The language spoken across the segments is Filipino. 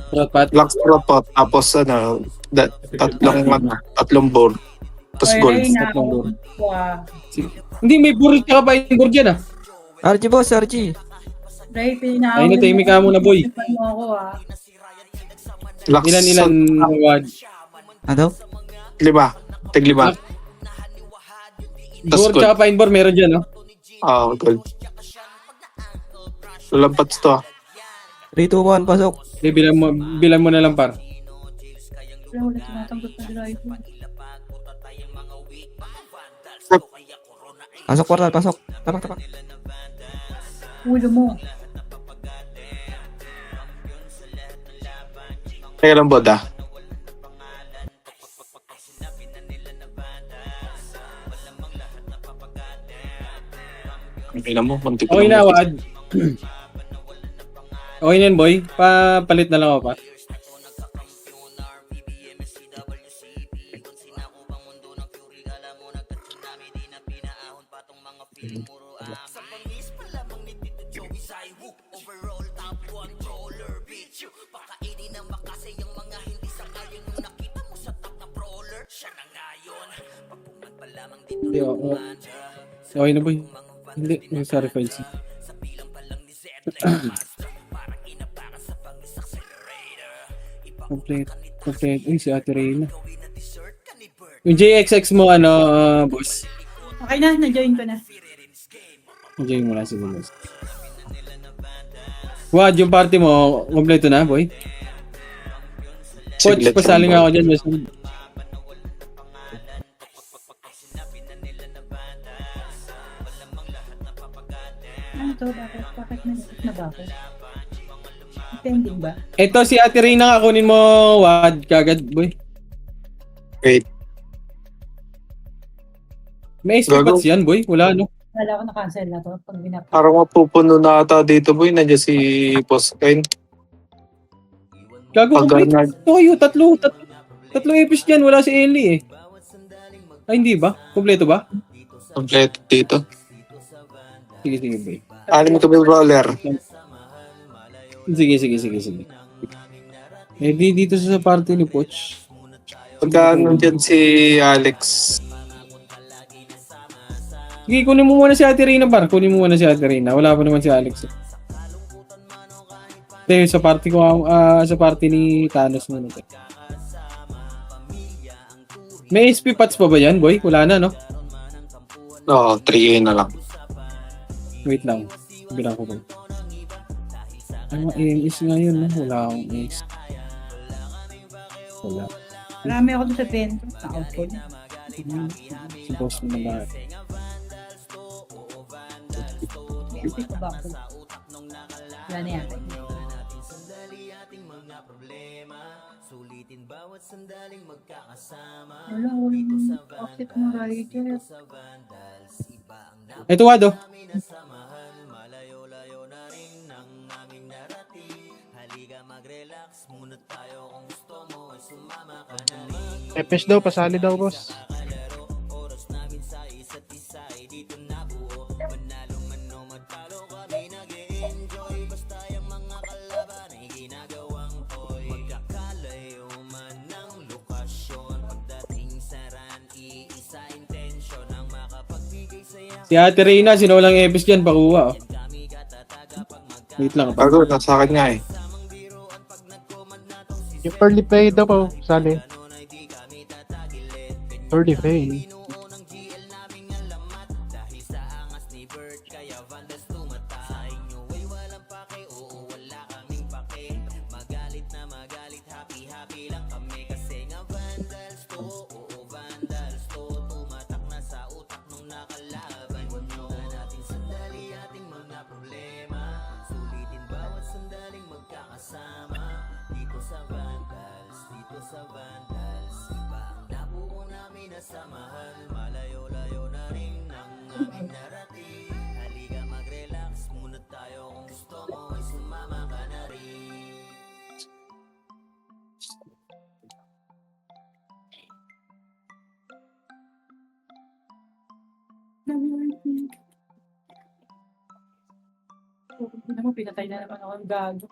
Tropat. Black Strap po. Tapos tatlong board. Tapos Oy, gold. Ray, Tatlong na-out board. ko ah. Hindi, may burro tsaka pain board dyan ah. RG boss, RG. Ray, pinahawin Ay, natahimik ka muna, boy. mo ako ah. Black Ilan wad? Ano? 5. Tig-5. Tas Board gold. tsaka pain board meron dyan no? Gold. Lampat to. 3, 2, 1, pasok. Okay, bilang mo na lang par. Wala, wala tinatanggap na driver. Pasok, portal, pasok. Tapak. Ulo mo. Kaya lang boda. Okay na mo. Muntik Okay na, lang mo. wad. Okay na yun, boy. Palit na lang ako pa. Hindi, okay na, boy. Hindi, sorry, files. Complete. Uy, si Ate Reyna. Yung JXX mo, boss? Okay na, na-join ko na. Enjoy mo na, sige, boss. Wad, yung party mo, kompleto na, boy? Coach, Siglet pasali lang, nga boy. ako dyan, boss. Ano to? Bakit? Bakit na ba ako? Attending ba? Ito, si Ate Reyna nga, kunin mo, Wad, kagad, boy. Wait. May SP Gago. pats yan, boy. Wala, no? Wala ko na-cancel na to. Pag binap. Parang mapupuno na ata dito, boy. Nandiyan si Boss Kain. Gago, Pag complete. nag- Ito kayo, tatlong epis dyan. Wala si Ellie, eh. Ay, hindi ba? Kompleto ba? Kompleto dito. Sige, boy. Alim ko may brawler. Sige. Eh, dito sa party ni Poch. Pagka nandiyan si Alex. Sige, kunin mo muna si Ate Reyna, par. Kunin mo muna si Ate Reyna. Wala pa naman si Alex. Hindi, sa party ko, sa party ni Thanos muna. May SP pats pa ba yan, boy? Wala na, no? 3A na lang. Wait lang. Bilang ko ba? Ano, AMS nga yun, no? Wala akong AMS. Wala. Marami ako doon sa bento. Na-out ko na. Si boss mo na ba? Kasi ko ba ako? Wala na yata. Wala, outfit mo rider. Ito, Wado. Epes daw, pasali daw, boss. Si Ate Reyna, sino walang epis dyan? Pakuha, oh. Wait lang. Bago, nasa akin nga eh. Yung early play daw po, sali. Early play. Ano mo, pinatay na naman ako ng gago.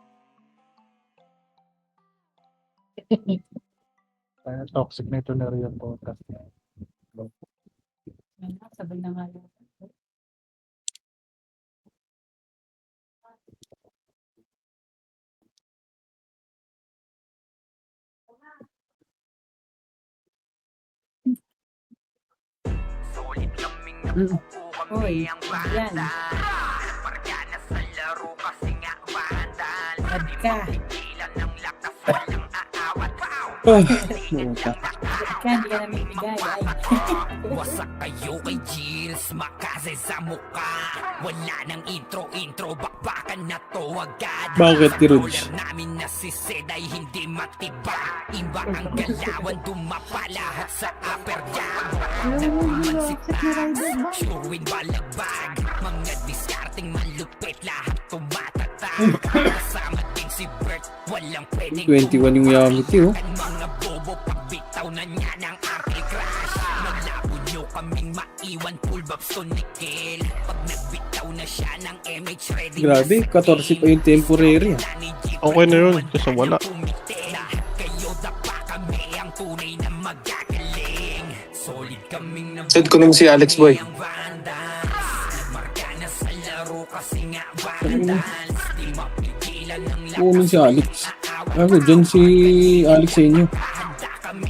Toxic na ito na rin yung podcast. Sabay na nga yun. Hoy, yan. Ad ka. Oh, puta. Ad ka, hindi ka namin bigay. Ay. Wasak kayo kay Jills, makase sa mukha. Wala nang intro, bakbakan na to agad. Bakit, Tiruj? Roller namin na si Sed ay hindi matiba. Iba ang galawan, dumapa lahat sa upper jam. Showing balagbag, mga diskarting malupit, lahat tumatatag. Kasama din si Bert, walang pwedeng 21 yung Yamiti, oh. mga bobo pagbitaw na niya ng anti-crash. Malabo nyo kaming maiwan, full babs to Nickel. Pag nagbitaw na siya ng MH ready. Grabe, 14 pa yung temporary. Ah. Okay na yun, kasi wala. Kayo dapa kami ang tunay na magagaling. Solid kaming na Send ko nung si Alex Boy. ang vandals. Marka na sa laro kasi nga vandals. Di mapigilan ng Kunin si Alex. Ako, dyan si Alex sa inyo.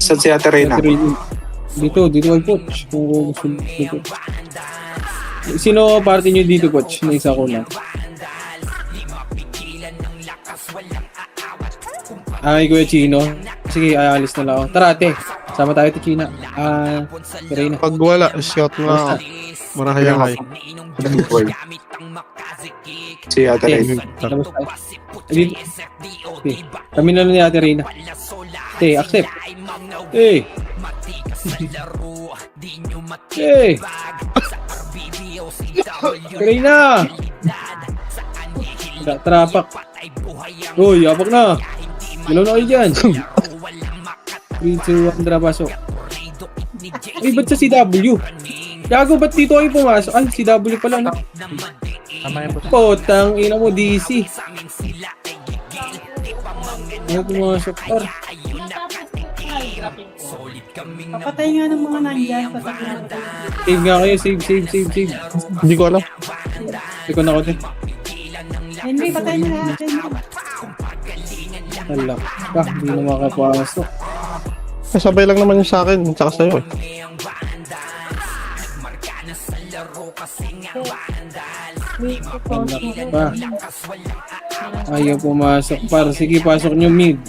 Saan si Ate Reyna? Dito kay Coach. Kung gusto dito. Sino party nyo dito, Coach? Na isa ko lang. Ay, Kuya Chino. Sige, aalis na lang ako. Tara, ate. Sama tayo, China. Reyna. Pag wala, scout na ako. Marahayangay. Boy. Si Ate Reyna. Labas tayo. Dito. Okay. Kami na lang ni Ate Reyna. Okay, accept. Hey! Hey! Reyna! Trapak. Uy, yapak na. Galaw na kayo dyan. 3, 2, 1, tara, pasok. Uy, ba't sa CW? Gago, ba't dito kayo pumasok? Ay, CW pala, no? Tama yan po. Potang ina mo, DC. Ay, pumasok, par. Papatay nga ng mga nandyan. Papatay nga tayo. Save nga kayo, save. Hindi ko alam. Ikaw na ko, te. Henry, patay mo lahat. Henry. Alak ka, hindi na makapasok. Kasabay lang naman yung sa akin, tsaka sa'yo eh. Alak pa. Ayaw pumasok, par. Sige, pasok nyo, mid.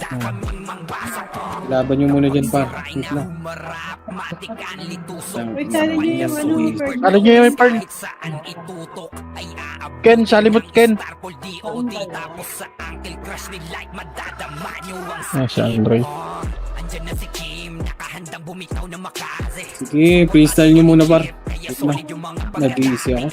Laban nyo muna dyan, par. Wait lang. Wait, sali niyo yung ano ni Fergie. Ano niya yung Pearl? Ken, salimot Ken. Ah, si Andre. Sige, freestyle nyo muna, par. Wait lang. Nag-iisi ako.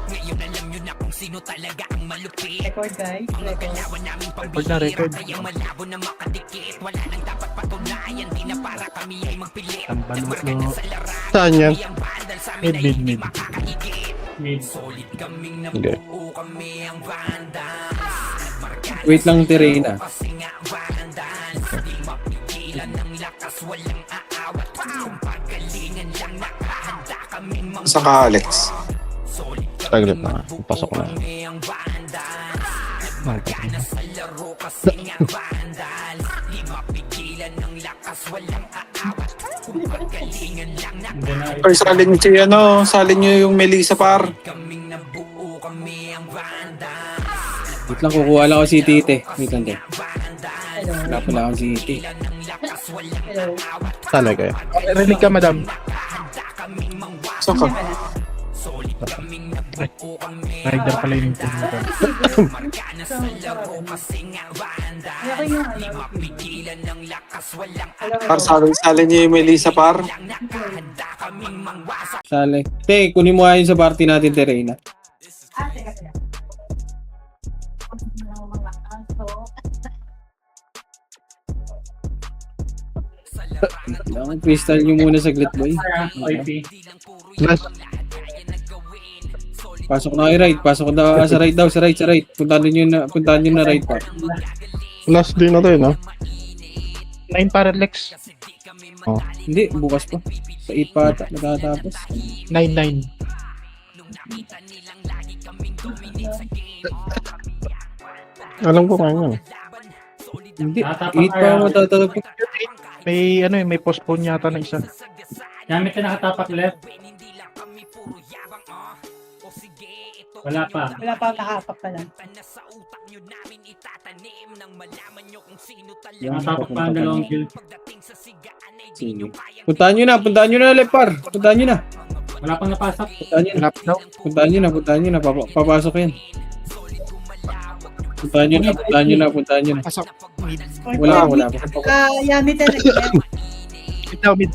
Ngayon alam nyo na kung sino talaga ang malupit. Record, guys. Record. Record na record. Kayang malabo na makadikit. Wala nang dapat patunayan. Di na para kami ay magpilit. Ang banot Nagmarka mo. na sa laran. Saan yan? Ang bandal sa amin ay hindi Mid. makakaigit. Solid kaming nabuo kami ang vandals. Nagmarka Wait lang, Terena. kasi nga vandals. Di mapigilan ng lakas. Walang aawat. Kung pagalingan lang nakahanda kaming mga Saan ka, Alex? Saglit na. Pasok na. Or salin nyo si salin nyo yung Melissa, par. Wait lang, kukuha lang ako si Tite. Wait lang, te. Wala pala ako si Tite. Hello. Talaga eh. Rinig ka, madam. Saan ka? Rider pala yung team mo. Ayoko yung ano. Par, salin nyo yung Melissa, par. Sale. Te, kunin mo nga yun sa party natin, Terena. Teka. Mga aso. Freestyle nyo muna saglit, boy. Last. Pasok na kayo right. Pasok na sa right daw. Sa right. Puntahan nyo na right pa. Last day na to no? 9 parallax. Hindi, bukas pa. Sa 8 pa ata. Natatapos. 9. Alam ko kaya. Hindi. 8 pa matatapos. May postpone yata na isa. Gamit na nakatapak left. Wala pa. Wala pa, nakahapak pa lang. Nakatapak pa ang dalawang kill. Puntahan nyo na, Lepar. Puntahan nyo na. Wala pang napasok. Puntahan nyo na. Papasok yan. Puntahan nyo na. Pasok. Wala pa. Yami talaga. Ito, mid.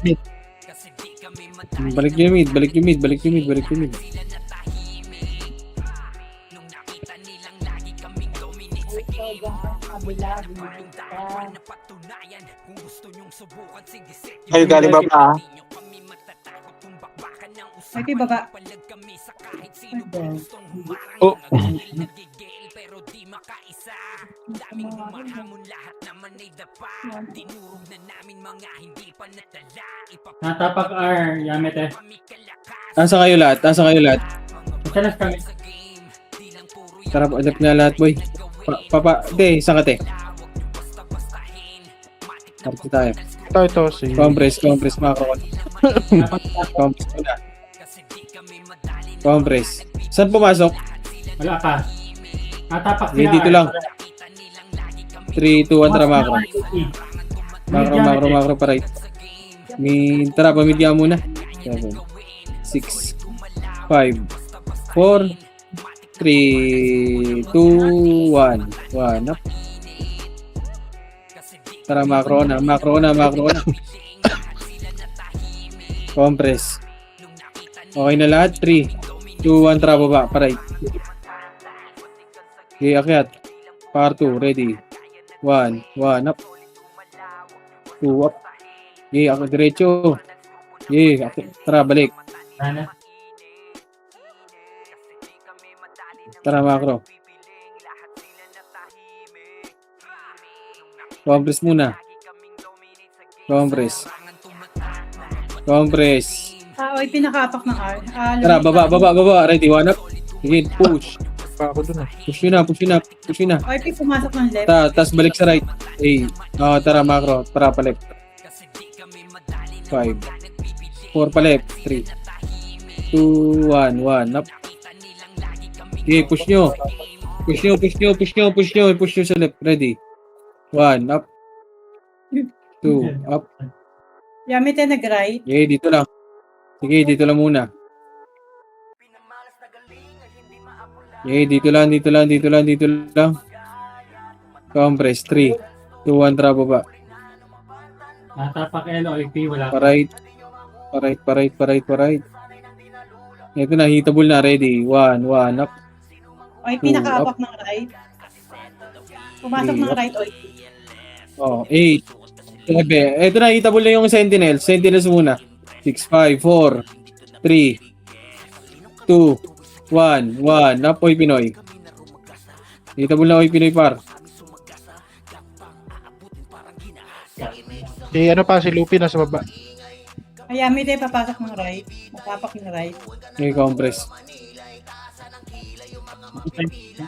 Balik nyo mid. Kayo galing ba pa? Okay, baba. Oh. Natapak R. Yamit eh. Asa kayo lahat? Isalas kami. Tara, adapt na lahat, boy. Isang kate. Tarto tayo. Ito si... Compress, macro. Compress muna. Compress. Saan pumasok? Wala pa. Natapak Hindi, dito lang. 3, 2, 1, tara macro. Macro pa right. Tara, pamilya muna. 7, 6, 5, 4, 3, 2, 1 up. Tara, macro na. Compress. Okay na lahat. 3, 2, 1, tara baba. Paray. Okay, akyat. Par 2, ready. 1 up. 2 up. Okay, ako diretso. Okay, tara, balik. Sana. Tara, macro. Compress muna. Compress. Oy, pinakapak ng R. Tara, baba. Ready, 1 up. Sige, push. Pa ako dun Push nyo na. Oy, pumasok ng left. Tas balik sa right. Tara, macro. Tara, pa left. 5. 4 pa left. 3. 2, 1 up. Okay, push nyo sa left. Ready. 1 up. 2 up. Yami tayo nag-right. Okay, dito lang. Sige, dito lang muna. Okay, dito lang. Compress. 3, 2, 1, tara baba. Natapak LOIP. Wala pa. Right. Ito na, hitable na. Ready. 1 up. Oy, pinakapak ng right. Pumasok ng right, oy. 8. 7. Ito na, hitable na yung sentinels. Sentinels muna. 6, 5, 4, 3, 2, 1 up, oy Pinoy. Hitable na, oy Pinoy par. Si Lupi nasa baba. Ay, Yami tayo papasok ng right. Nakapak ng right. Okay, compress.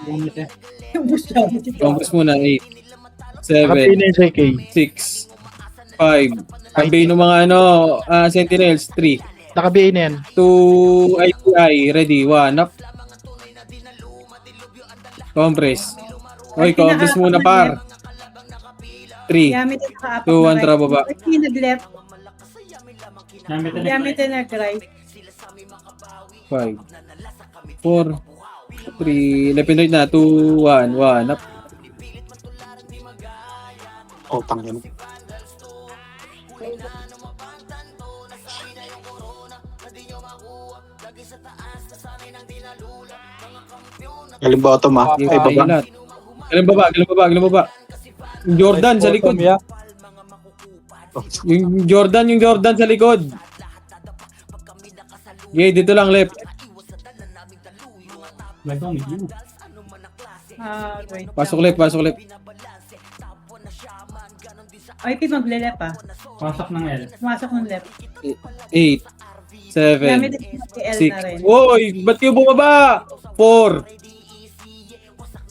Gamit eh. Compress muna. 8, Nakapi 7, na yung SK. 6, 5. Sabi ng mga sentinels. 3, Naka-BA na yan. 2 IPI. Ready. 1 up. Compress. Oy, compress muna par. 3, Yami tayo nakapak 2, 1, ng tara baba. Oy, nag-left. Gamit eh. Yami tayo nag-right. 5, 4, 3, left and right na. 2, 1 up. Oh, tangin. Galing bottom ah. Okay, Ay, baba. lahat. Galing baba. Yung Jordan sa likod. Yung Jordan sa likod. Okay, dito lang left. Like, oh, you. Wait Pasok lang. ulit, pasok ulit. IP magle-left ah. Pasok ng L. Pumasok ng left. 8, 7, Gamit yung L na rin. 6. Uy, ba't kayo bumaba? 4,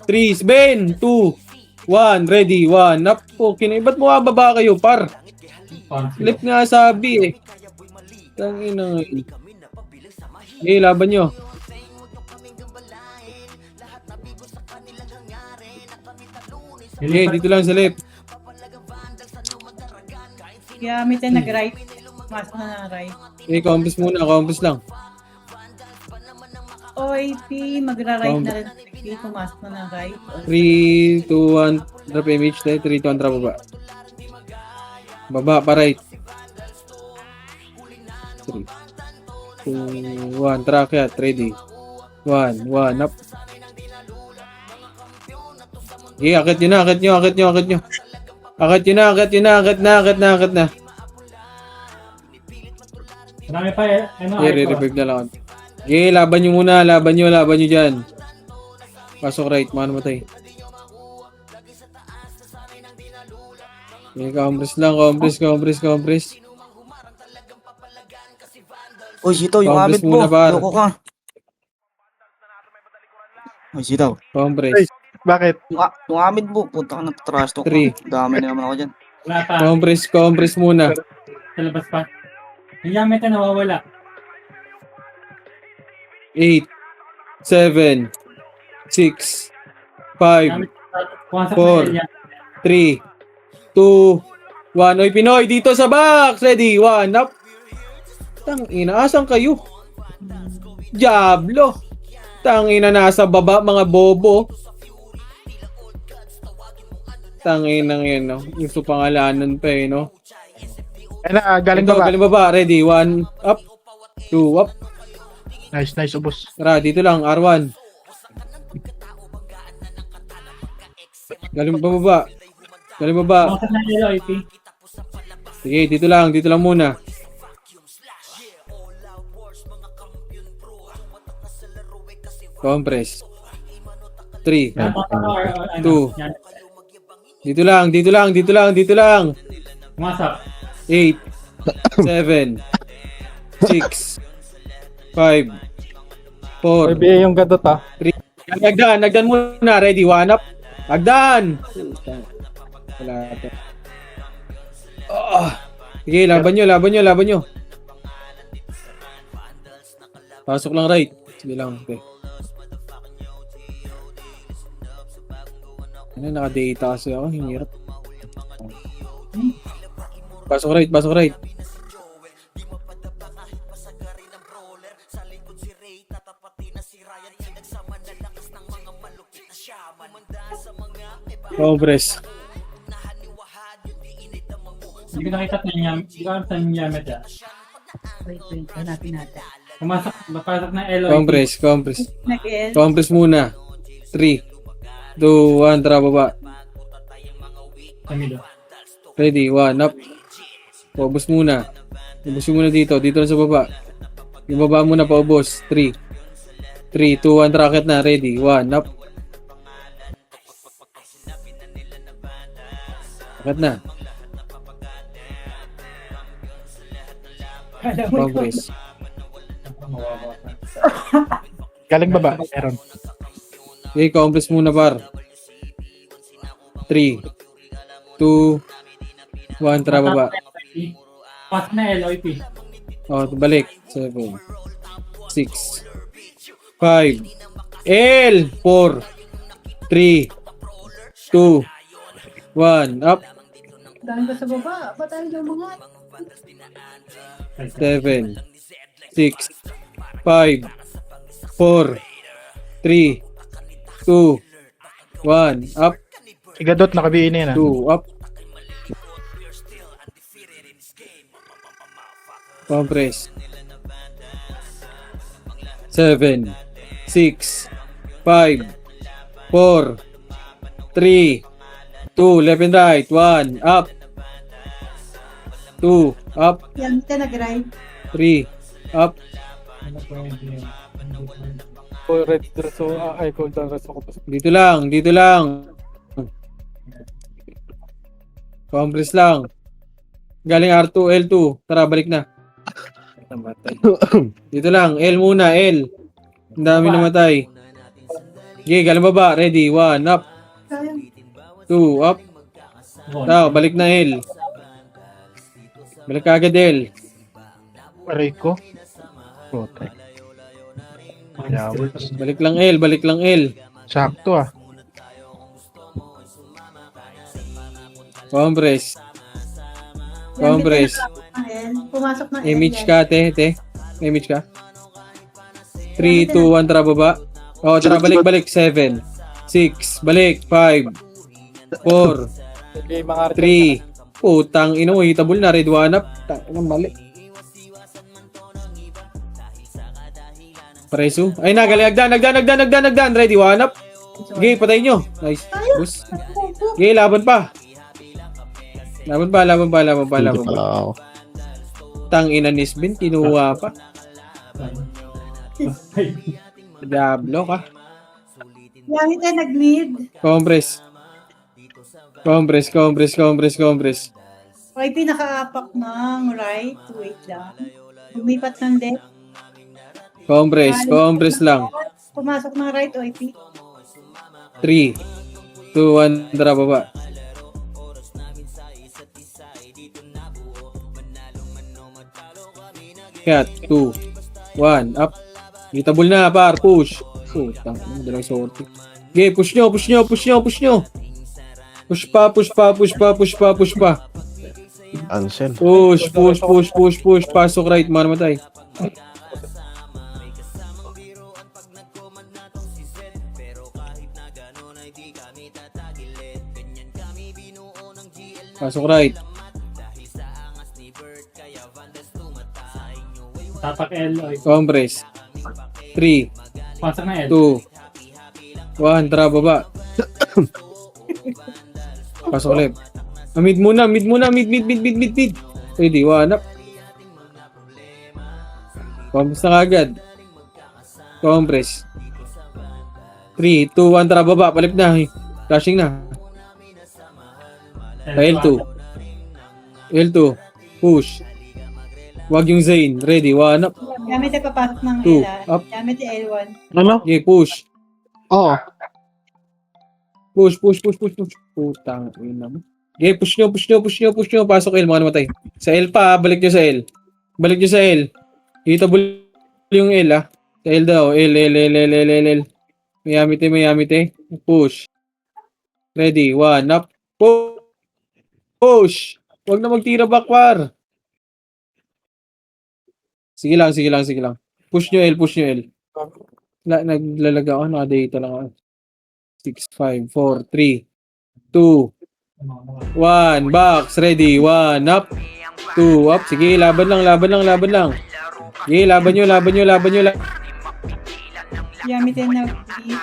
3, Ben, 2, 1, ready, 1, up. Okay, ba't bumababa kayo, par? Flip nga sabi eh. Tangina nga. Eh, laban nyo. Eh, dito lang sa left. Gamit yung nag-right. Pumasok na ng right. Eh, compass muna, compass lang. OIP, magra-right na rin. IP, pumasok na ng right. 3, 2, 1, drop image tayo. 3, 2, 1, drop baba. Baba pa right. 3, 2, 1, track ya, ready. 1, 1, up. Okay, akit nyo na, akit nyo, akit nyo, akit nyo. Akit nyo na, akit nyo na, akit na, akit na, akit na. Marami pa eh. Ano, Okay, re-revive na lang. Okay, laban nyo muna, laban nyo dyan. Pasok right, mga namatay. Okay, compress lang, compress. Uy, sitaw, yung Compass amit mo. muna, par. Loko ka. Uy, sitaw. Compress. Bakit? Yung amit mo, punta ka ng trash talk. 3. Dami na naman ako dyan. Wala pa. Compress muna. Sa labas pa. Yung gamit na nawawala. 8, 7, 6, 5, Pumasok Four. ng L yan. 3, 2, 1. Oy, Pinoy, dito sa box. Ready, 1, up. Tangina, asan kayo? Diablo. Tangina, nasa baba, mga bobo. Tangina yan, no? Gusto pangalanan pa eh, no? Ayun na, galing Ito, baba. galing baba. Ready, 1, up. 2, up. Nice, ubos. Tara, dito lang, R1. Galing baba. Pumasok ng L, OIP. Sige, dito lang muna. Compress. 3, Two. dito lang. Pumasok. 8, 7, 6, 5, 4. BA yung gadot ah. Nagdan muna. Ready, 1 up. Nagdan! Wala ito. Sige, laban nyo. Pasok lang right. Sige lang, okay. Ano, naka-data kasi ako. Hirap. Pasok right. Compress. Hindi ko nakita ng gamit yan. Wait, hanapin natin. Papasok ng L, OIP. Compress. Nag-L. Compress muna. 3, 2, 1, tara baba. Camilo. Ready, 1, up. Paubos muna. Ubusin muna dito lang sa baba. Yung baba muna paubos. 3, 2, 1, rocket na. Ready, 1, up. Rocket na. Compress. Galing baba. Meron. Okay, compress muna par. 3, 2, 1, tara baba. Pasok na L, OIP. Oh, balik. 7, 6, 5, L, 4, 3, 2, 1, up. Dahil ka sa baba. Ba't tayo yung mga? 7, 6, 5, 4, 3, 2, 1, up. Si gadot naka-BA na yan ah. 2, up. Compress. 7, 6, 5, 4, 3, 2, left and right, 1, up. 2, up. Gamit ka nag-right. 3, up. red dress so ay gold dress ako. Dito lang, dito lang. Compress lang. Galing R2, L2. Tara, balik na. Dito lang, L muna, L. Ang dami namatay. Okay, galing baba. Ready, 1, up. Kaya. 2, up. Tara, balik na L. Balik ka agad L. Aray ko. Putek. Yawit. Balik lang L, balik lang L. Sakto ah. Compress. Compress. Pumasok na Image ka, te. Image ka. 3, 2, 1, tara baba. O, tara, balik. 7, 6, balik. 5, 4, Okay, mga 3. Putang ina mo, hitable na. Red 1 up. Tangina, mali. Preso. Ay na, galing. Nagdan. Ready, 1 up. Okay, patay nyo. Nice. Bus. Okay, laban pa. Laban pa. Hindi pala ako. Tangina Nisbin, kinuha pa. Diablo ka. Yan ito nag-mid. Compress. Okay, pinaka-apak ng right. Wait lang. Lumipat ng left. Compress lang. Pumasok ng right, OIP. 3, 2, 1, tara baba. Cat, 2, 1, up. Hitable na, par, push. Putang, dalang sorti. Okay, push nyo. Push pa. Ansel. Push. Pasok right, manamatay. Pasok right. Tapak L. Compress. 3, Pasok na L. 2, 1, tara baba. Pasok left. Mid muna. Mid. Ready, 1 up. Compress na kagad. Compress. 3, 2, 1, tara baba. Palip na. Flashing na. L2. Push. Wag yung Zane. Ready, 1 up. Gamit ay papasok ng 2, L. up. Gamit ay L1. Ano? Okay, push. Oo. Push. Putang ina mo. Okay, push nyo. Pasok L, mga namatay. Sa L pa, balik nyo sa L. Hitable yung L, ah. Sa L daw. L. Mayamite. Push. Ready, 1 up. Push. Huwag na magtira backward. Sige lang. Push nyo L. Naglalaga ako, nakadata lang ako. 6, 5, 4, 3, 2, 1, box, ready, 1, up, 2, up, sige, laban lang. Sige, laban nyo. Gamit ay nag-beat.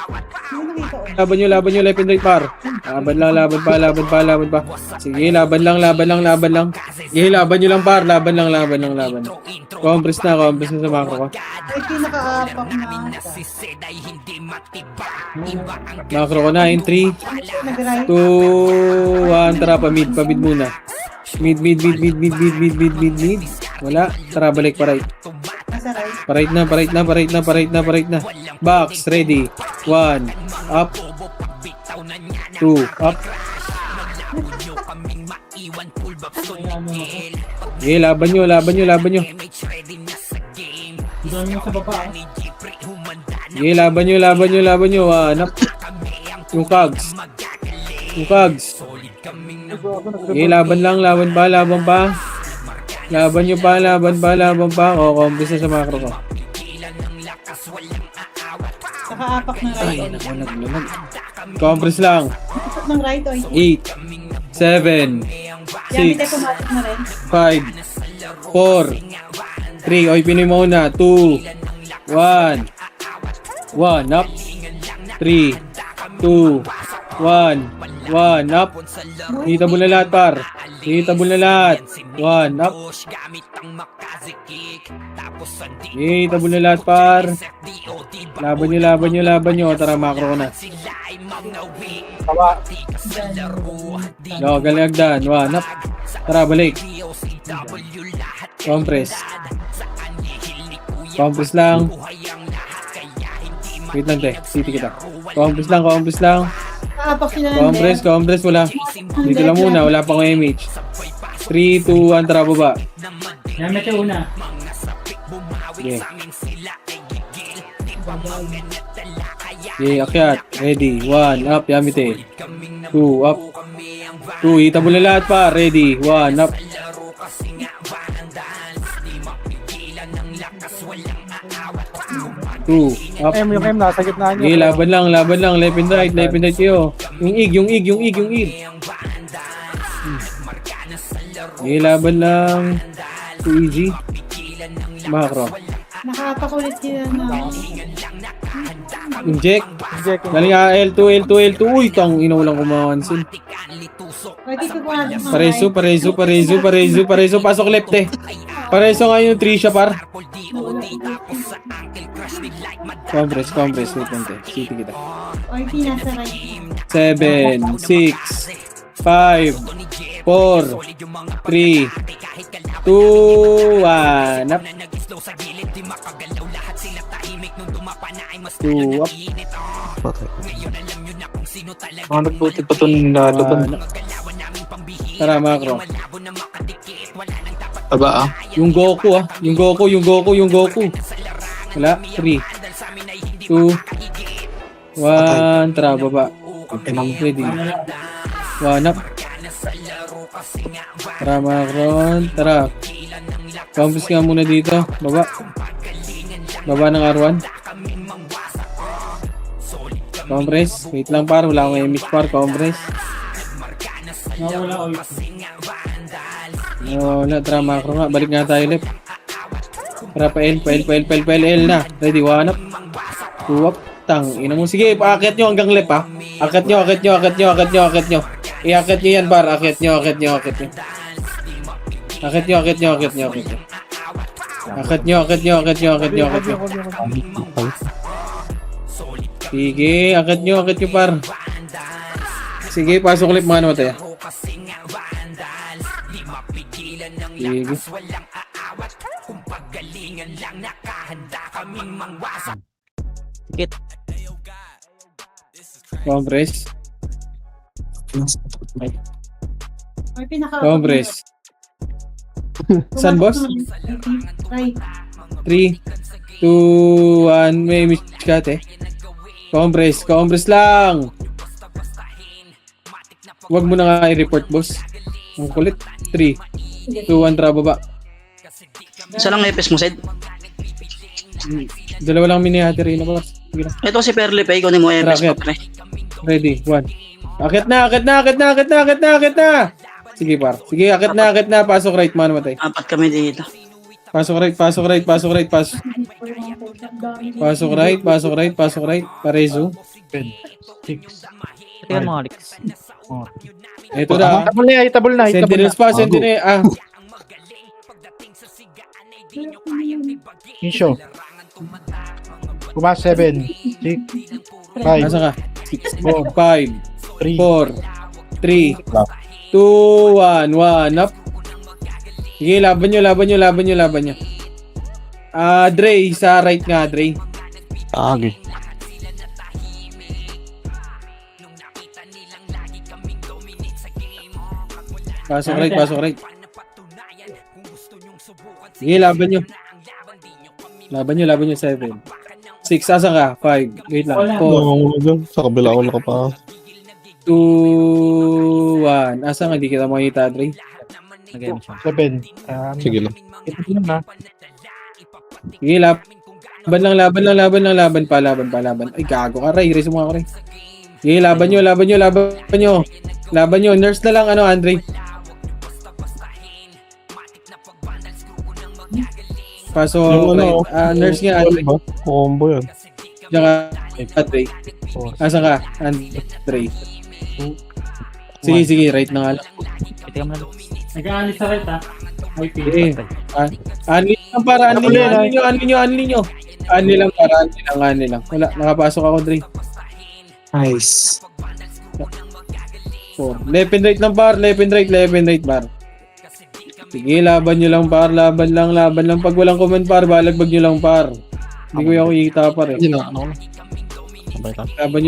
Ano nakita ko? Laban nyo, left and right par. Laban pa. Sige, laban lang. Sige, laban nyo lang par, laban lang. Compress na sa macro ko. Ay, pinaka-apak na. Macro ko na, in 3, Nag-right. 2, 1, tara, pamid muna. Mid. Wala, tara, balik pa right. Nasa right. Parait na. Box, ready. 1, up. 2, up. Okay, laban nyo. Doon yung sa baba. Okay, laban nyo. 1, up. Yung cogs. Okay, laban pa. Laban pa. O, compress na sa macro ko. Naka-apak ng right. Naglalag. Compress lang. Pasok ng right, OIP. 8, 7, Gamit ay 6, pumasok na rin. 5, 4, 3. Oy, pinoy mo na. 2, 1. 1, up. 3, 2, 1. 1 up. Hitable na lahat, par. Hitable na lahat. 1 up. Hitable na lahat, par. Laban nyo. Tara, macro ko na. No, galagdan. 1 up. Tara, balik. Compress. Compress lang. Wait lang, te. City kita. Compress lang. Nakapak sila ng Compress. Wala. Dito lang muna. Wala pang image. 3, 2, 1. Tara, baba. Yamet yung una. Okay. Okay, akyat. Ready. 1 up. Yamite. 2 up. 2. Hitable na lahat pa. Ready. 1 up. 2 up. Yung M nasa gitna niyo. Okay, laban lang. Left and right kayo. Yung ig. Okay, laban lang. 2 easy. Macro. Nakapakulit sila na. Inject. Jack, Galing L2. Uy, tang ina walang kumakansin. Pwede ko kung Pareso. Pasok left eh. Pareso nga yung 3 siya, par. Compress. Wait lang, te. City kita. Orty nasa right. 7, 6, 5, 4, 3, 2, 1 up. 2 up. Mga nagbuti pa ito ng lalaban. Tara, macro. Aba ah. Yung Goku. Wala. 3, 2, 1. Tara, baba. Ready. 1 up. Tara, macro. Tara. Compress nga muna dito. Baba ng R1. Compress. Wait lang, par. Wala akong image, par. Compress. Nawala ulit. Wala. Tara, macro nga. Balik nga tayo left. Tara, pa L na. Ready, 1 up. 2 up. Tang. Ina mo. Sige, paakyat nyo hanggang left, ha. Akyat nyo. Iakyat nyo yan, par. Akyat nyo. Sige, akyat nyo, par. Sige, pasok ulit mga naman tayo. Sige. Compress. Orty naka. Compress. Saan, boss? Right. 3, 2, 1. May image ka, te. Compress lang. Huwag mo na nga i-report, boss. Ang kulit. 3, 2, 1. Tara, baba. Isa lang epes mo, Sed. Dalawa lang minihati rin na, boss. Sige na. Ito si Perle pa, ikaw mo epes Racket. mo, pre. Ready, 1. Akit na. Sige, par. Sige, akit na. Pasok right, man, matay. Apat kami dito. Pasok right. Pasok right. Parezo. 6. Tingnan mo, Alex. Ito na. Table na. Sentinels pa. Insyo. Pumas 7, 6, 5, Nasa ka? 5, 3, 4, 3, 2, 1 up. Sige, laban nyo. Dre, sa right nga, Dre. Agi. Pasok right. Sige, laban nyo. 7. 6, asa ka? 5, wait lang. 4, Sa kabila ako nakapa. 2, 1. Asa nga, hindi kita makita, Dre. 7. Sige lang. Ito yun na. Sige, laban pa. Ay, gago ka, Ray. Raise mo nga, Ray. Sige, laban nyo. Nurse na lang, Andre. Pasok, nurse nga, Andre. Combo yan. Diyan ka, Andre. Asa ka, Andre. Sige, right na nga lang. Ito mo na. Nag-aanis sa right, ha? IP. Eh, Anli lang para, anli nyo. Anli lang. Wala, nakapasok ako, Dre. Nice. So, left and right lang par, left and right par. Sige, laban nyo lang par, laban lang. Pag walang command par, balagbag nyo lang par. Hindi ko yung kita par eh. Hindi na, ano. Sabay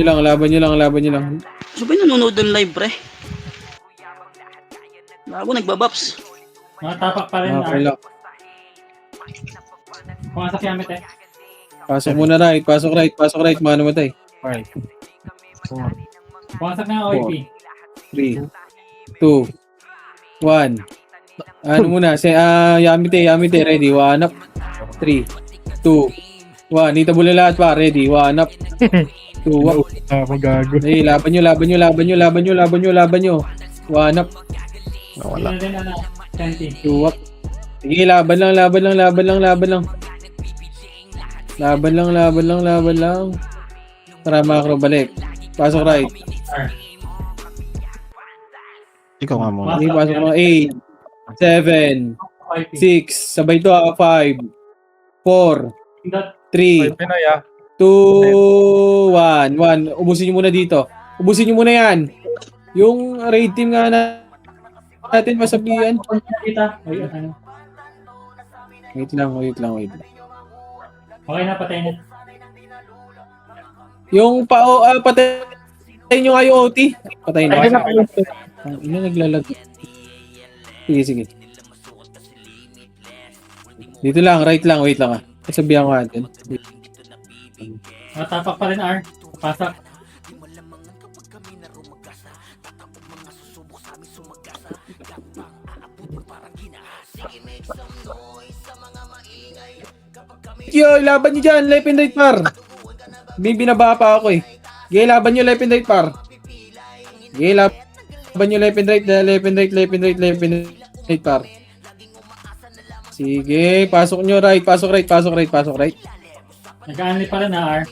lang. Laban nyo lang. So ba yung nanonood ng live, pre? Bago nagbabaps. Mga tapak pa rin, Okay lang. Pumasok Yamit eh. Pasok muna right, pasok right, mano matay. 5. 4. Pumasok na ang OIP. 3, 2, 1. Ano muna, Yamite, ready, 1 up. 3, 2, 1. Itabula lahat pa, ready, 1 up. 2 up. Magago. Hey, laban nyo. 1 up, Nawala. Hindi na din, 20. 2 up. Sige, laban lang. Laban lang. Tara, macro, balik. Pasok right. Ikaw nga muna. Sige, pasok mo. 8, 7, OIP. 6, sabay to 5, 4, Pindot. 3, 2, 1. Ubusin nyo muna dito. Ubusin nyo muna yan. Yung raid team nga natin masabihan. Kita. Ano? Wait lang. Okay na, patay na. Yung patayin nyo nga yung OT. Patayin na. Ano naglalag? Sige. Dito lang, right lang, wait lang ah. Sabihan ko natin. Mga tapak pa rin, R. Pasok. Yo, laban nyo dyan, left and right par. Binaba pa ako eh. Sige, laban nyo left and right par. Sige, laban nyo left and right par. Sige, pasok nyo right, pasok right. Nag-aanis pa rin, R.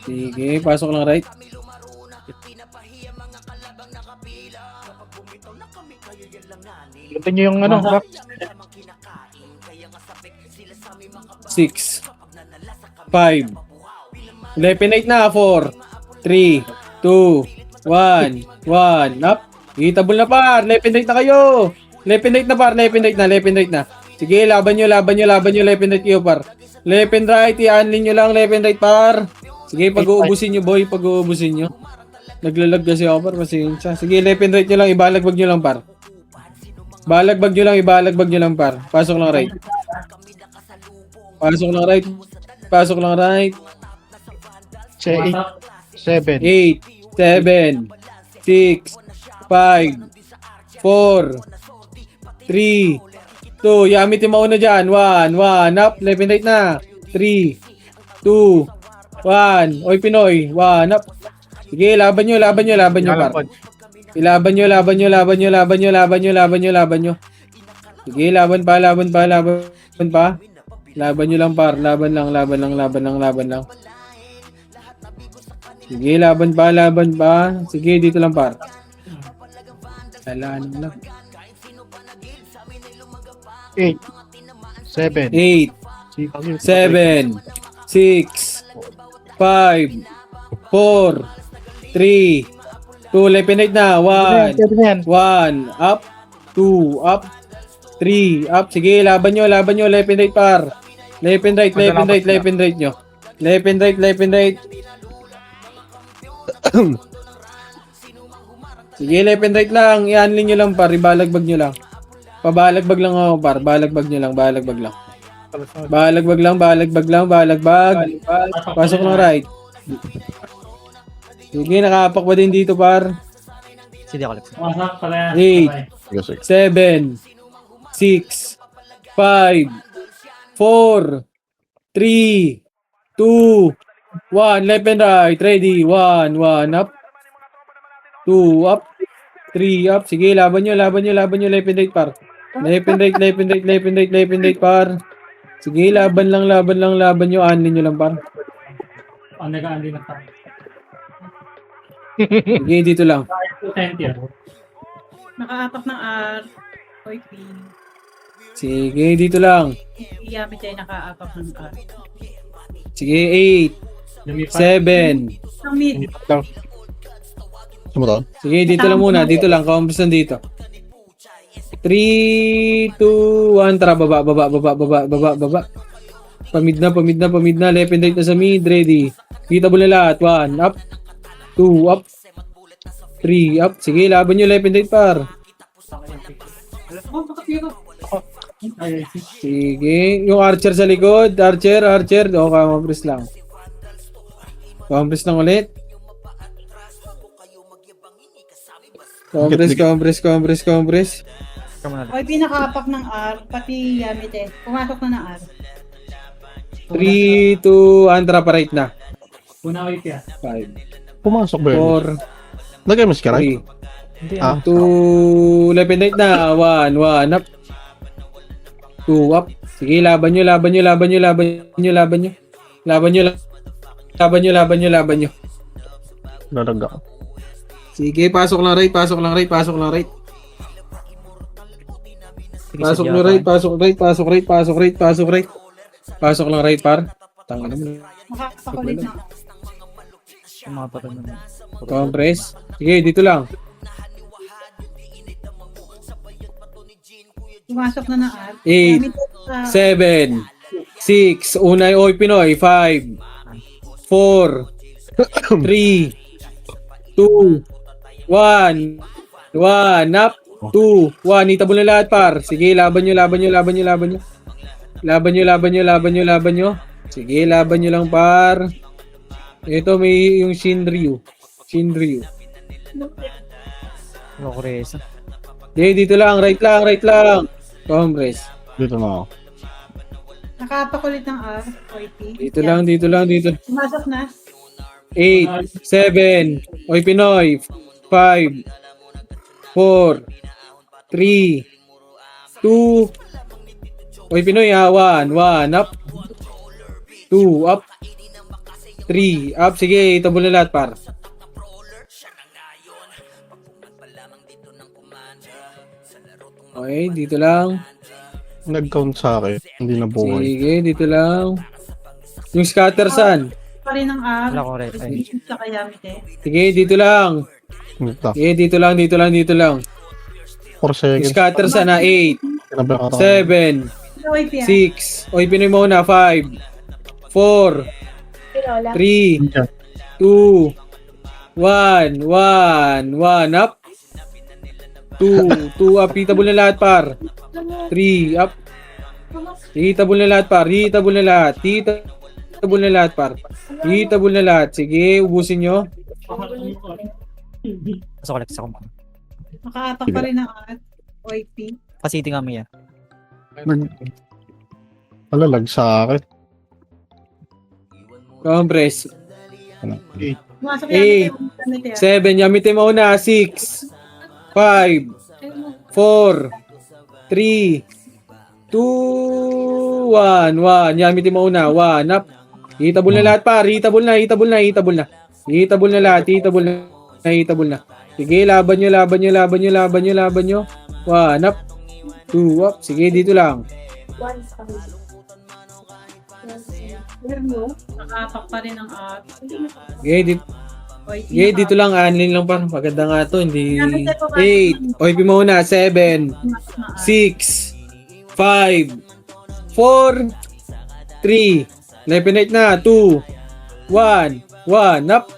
Sige, pasok lang right. Lutin nyo yung ano. Back. 6, 5, left and right na, 4, 3, 2, 1, up. Hitable na par, left and right na kayo. Left and right na. Sige, laban nyo, left and right kayo par. Left and right, i-unlin nyo lang, left and right par. Sige, pag-uubusin nyo boy, Naglalag kasi ako par, pasensya. Sige, left and right nyo lang, ibalagbag nyo lang par. Balagbag nyo lang par. Pasok lang right. Pasok lang right. 7. 8, 7, 6, 5, 4, 3, 2. Yamit yung mauna dyan. 1, up. Left and right na. 3, 2, 1. Oy, Pinoy. 1, up. Sige, laban nyo par. Laban nyo. Sige, laban pa. Laban nyo lang par. Laban lang. Sige, laban pa. Sige, dito lang par. Lalaan lang. 8. 7. 8, 7, 6, 5, 4, 3, 2, left and right na. 1, up, 2, up, 3, up. Sige, laban nyo, left and right par. Left and right nyo. Left and right. Sige, left and right lang. I-unlin nyo lang par. Ibalagbag nyo lang. Pabalagbag lang ako par. Balagbag lang. Balagbag. Pasok ng right. Sige, nakapak pa din dito par. Sige ako, Alex. Pumasok pa rin. 8, 7, 6, 5, 4, 3, 2, 1. Left and right. Ready. 1 up. 2 up. 3 up. Sige, laban nyo. Left and right par. Left and right par. Sige, laban nyo. Anin nyo lang par. Nag-aanis na tayo. Sige, dito lang. 210 yan. Nakaapak ng R. Oy, P. Sige, dito lang. Yamit ay nakaapak ng R. Sige, 8, Lumipat. 7. Ang mid. Lipat lang. Sumutan. Sige, dito lang muna. Dito lang. Kaumpis lang dito. 3, 2, 1. Tara, baba. Pamid na. Left and right na sa mid. Ready. Hitable na lahat. 1, up. 2, up. 3, up. Sige, laban nyo left and right par. Oh, bakit yun? Ay, Sige. Yung archer sa likod. Archer. O, kaumpis lang. Kaumpis lang ulit. Compress. Ikaw muna lang. Oy, P nakaapak ng R. Pati Yamit eh. Pumasok na ng R. 3, 2, 1. Tara, pa right na. una wait yan. 5, Pumasok ba yun? 4, Lagay mo si Karay? 3, Hindi, Ah. 2, left and right na. 1 up. 2 up. Sige, laban nyo. Lalaga ko. Sige, pasok lang right. Sige, Pasok sige, lang okay. right. Pasok lang right, par. Tanga naman. Nakakapakulit na. Umabot na. Compress. Sige, dito lang. Pumasok na ng R. 8, Yamit sa 7, 6, unay, oy, Pinoy, 5, 4, 3, 2, 1, up, 2, 1, itabol na lahat par. Sige, laban nyo. Sige, laban nyo lang par. Ito may yung Shinryu. Lokuresa. Dito lang, right lang. Compress. Dito na ako. Nakakapakulit ng R. Oy, P. Dito lang. Pumasok na. 8, 7, oy Pinoy, 5, 4, 3, 2, oy Pinoy 1 up, 2 up, 3 up, sige, itabol na lahat par. Okay, dito lang. Nag-count sa akin. Hindi na buhay. Sige, dito lang. Yung scatter saan? Pa rin ng R. Wala ko rin. Ay. Sa Yamit eh. Sige, dito lang. Dito. Sige, dito lang. 4 Yung seconds. scatter saan na 8, Kinabang ako. 7, Oy, P. 6. Oy, Pinoy muna. 5, 4, 3, 2, 1 up. 2 up. Hitable na lahat par. 3 up. Hitable na lahat par. Hitable na lahat. Sige, ubusin nyo. Pasok ulit sa kumpa. Nakaapak pa rin ng R. Oy, P. Pasiti kami yan. Alalag sa akin. Compress. Ano? Pumasok Eight, Yamit eh. 7. Yamitin mo na. 6, 5, 4, 3, 2, 1. Yamitin mo na. 1 up. Hitable na lahat par. Hitable na lahat. Sige, laban nyo. 1 up. 2 up. Sige, dito lang. Nakaapak pa rin ng R. Sige, Oy, P. sige, dito lang. Anlin lang par. Maganda nga to. Hindi. 8. Oy, mo na. 7, 6, 5, 4, 3. Left and right na. 2, 1 up.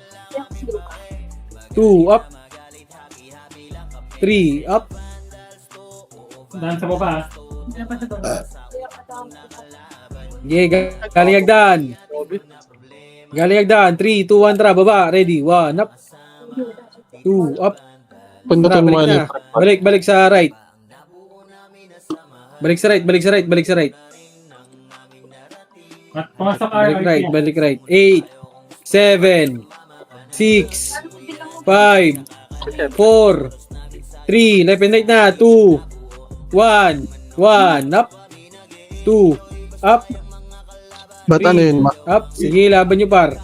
2 up. 3 up. Daan sa baba. Hindi na pa sa baba. Yeah, galing hagdan. 3, 2, 1, tara, baba. Ready. 1 up. 2 up. Pundutin mo Balik yan. na. Balik sa right. Balik sa right. At pumasok RRT. Balik right. 8, 7, 6, 5, 4, 3, left and right na. 2, 1 up. 2 up. Ba't ano yun? Up. Sige, laban nyo par.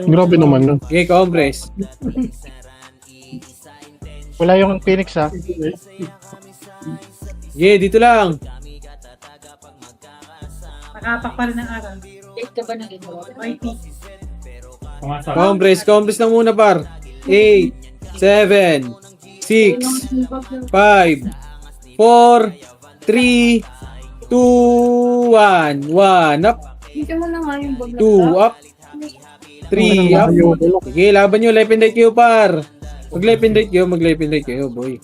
Grabe naman yun. Okay, compress. Wala yung Phoenix ha. Okay, dito lang. Nakapak pa rin ang araw. Late ka ba ng ito? IT. Pumasok. Compress lang muna par. 8, 7, 6, 5, 4, 3, 2, 1. Up. Dito mo na nga yung bag 2, up. 3, up. Sige, laban nyo. Left and right kayo par. Mag left and right kayo, boy.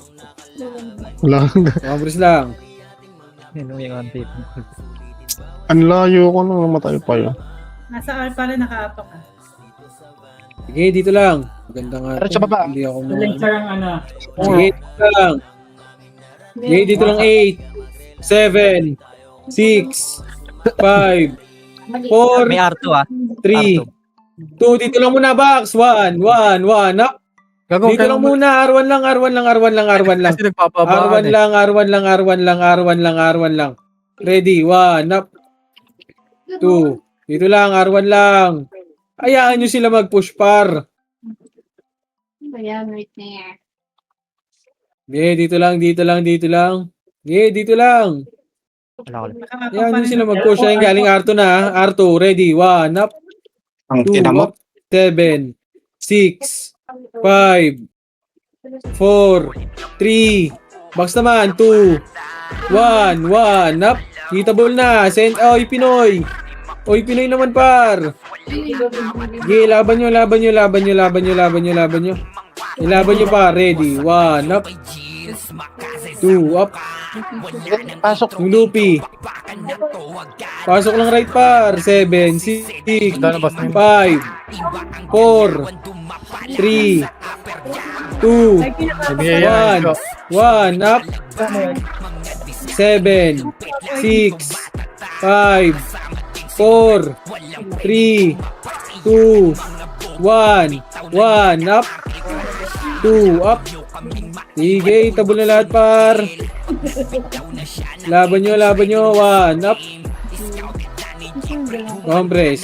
Wala. Compress lang. Yun yung anti. Ang layo ko nang namatay pa yun. Nasa R pa rin nakaapak ka. Sige, dito lang. Maganda nga. Pero sa baba. Hindi ako mo. Link sa yung ano. Sige, dito lang. Sige, dito lang 8, 7, 6, 5, 4, May R2 ah. 3, 2. Dito lang muna, box. 1, 1, 1. Up. Dito lang muna. R1 lang. Kasi nagpapabaan R1 lang. Ready. 1, up. 2. Dito lang. R1 lang. Hayaan nyo sila mag-push par. Ayan, right there. Dito lang. Dito lang. Wala ko lang. Nakaapak Hayaan pa nyo rin. sila mag-push. Ayun, galing R2 na. R2. Ready. 1, up. Ang 2, ina mo. up. 7, 6, 5, 4, 3, box naman, 2, 1, 1, up, hitable na, send, oy, Pinoy naman par, okay, laban nyo, par, ready, 1, up, 2, up, Pasok. yung Lupi, pasok lang right par, 7, 6, 5, 4, 3, 2, 1, 1, up, 7, 6, 5, 4, 3, 2, 1, 1, up, 2, up. Sige, tabol na lahat par. Laban nyo, 1, up. Compress.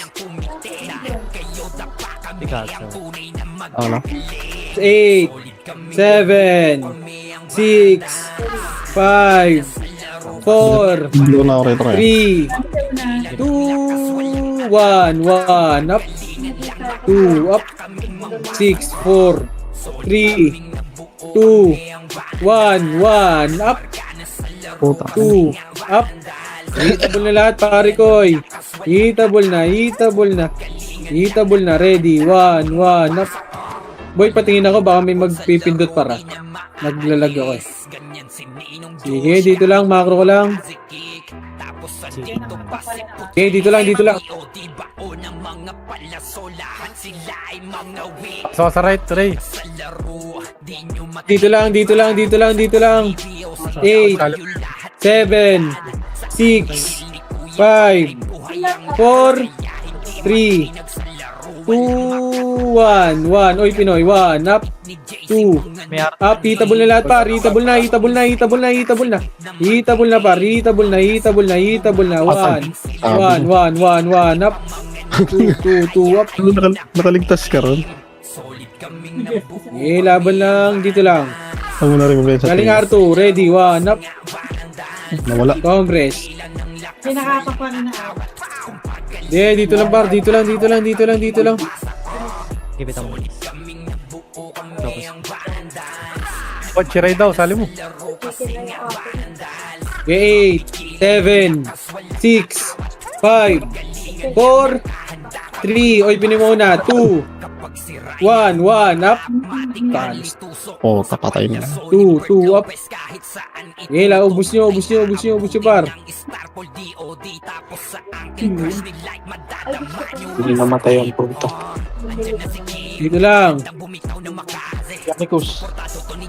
Picasso. Ano? 8, 7, 6, 5, 4, Blue na ako rito kaya. 3, 2, 1, 1, up, 2, up, 6, 4, 3, 2, 1, 1, up, Puta. 2, up. Hitable na lahat, pare koy. Hitable na. Ready, 1, 1, up. Boy, patingin ako, baka may magpipindot para. Naglalag ako eh. Sige, dito lang, macro ko lang. Okay, dito lang. So sa right, Ray. Dito lang. 8, 7, 6, 5, 4, 3, 2, 1, 1. Oy, Pinoy, 1, up, 2, May R2. up, hitable na lahat par, hitable na, par, hitable na, 1, 1, up, 2, up. Nakaligtas ka ron. Laban lang, dito lang. Ang muna rin mo sa Galing R2, ready, 1, up, Nawala. compress. May nakaapak pa rin ang araw. Dito lang par, dito lang. Give it a moment. Tapos, What, Ray daw, sali mo. Okay, 8, 7, 6, 5, 4, 3, oy, pinimuna, 2, 1, 1, up, talis, Oh, tapatay na. 2, up, ubus nyo, par. Hindi namatay ang punta. Dito lang, Yakikus.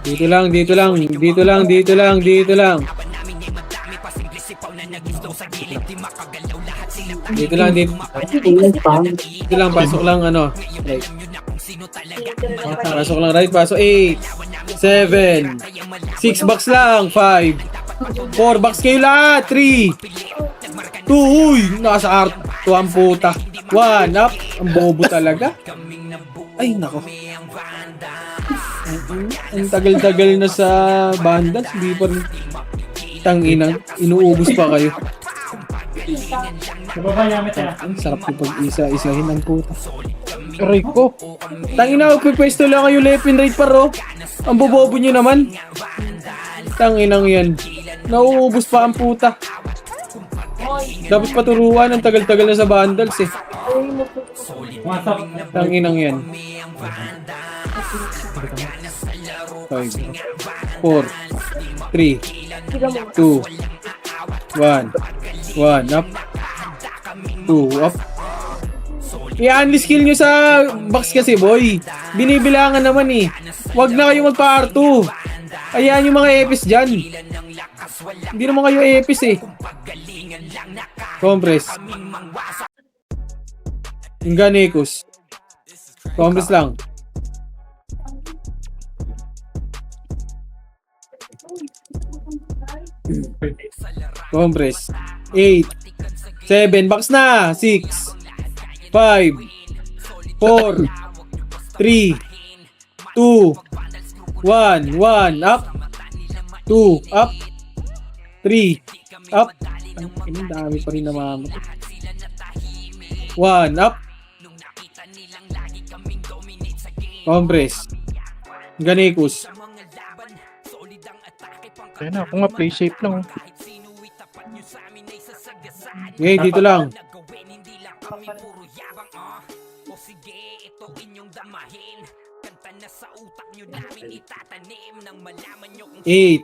dito lang. Dito lang, pasok lang, ano, right. Pasok lang, right, pasok, 8, 7, 6, box lang, 5, 4, box kayo lahat. 3, 2, uy, nasa R2 ang puta. 1, up. Ang bobo talaga. Ay, nako. Ang tagal-tagal na sa bandats, hindi pa rin tanginang, inuubos pa kayo. Sa baba Yamet ah. Ang sarap yung pag-isa-isahin ng puta. Aray ko. Tangina, pwesto lang kayo left and right paro. Ang bobobo nyo naman. Tanginang yan. Nauubos pa ang puta. Dapat paturuan, ang tagal-tagal na sa bandals eh. Pumasok. Tanginang yan. 5, 4, 3, 2, 1, 1, up, 2, up. I-unleash skill nyo sa box kasi boy. Binibilangan naman eh. Wag na kayo magpa-R2. Ayan yung mga epis dyan. Hindi naman kayo epis eh. Compress. Inganekus. Compress lang. Compress. 8, 7, box na. 6, 5, 4, 3, 2, 1, 1, up, 2, up, 3, up. Ang dami pa rin naman. 1, up. Compress. Ganekus. Ayun na, ako nga play safe lang. Okay, dito lang. 8,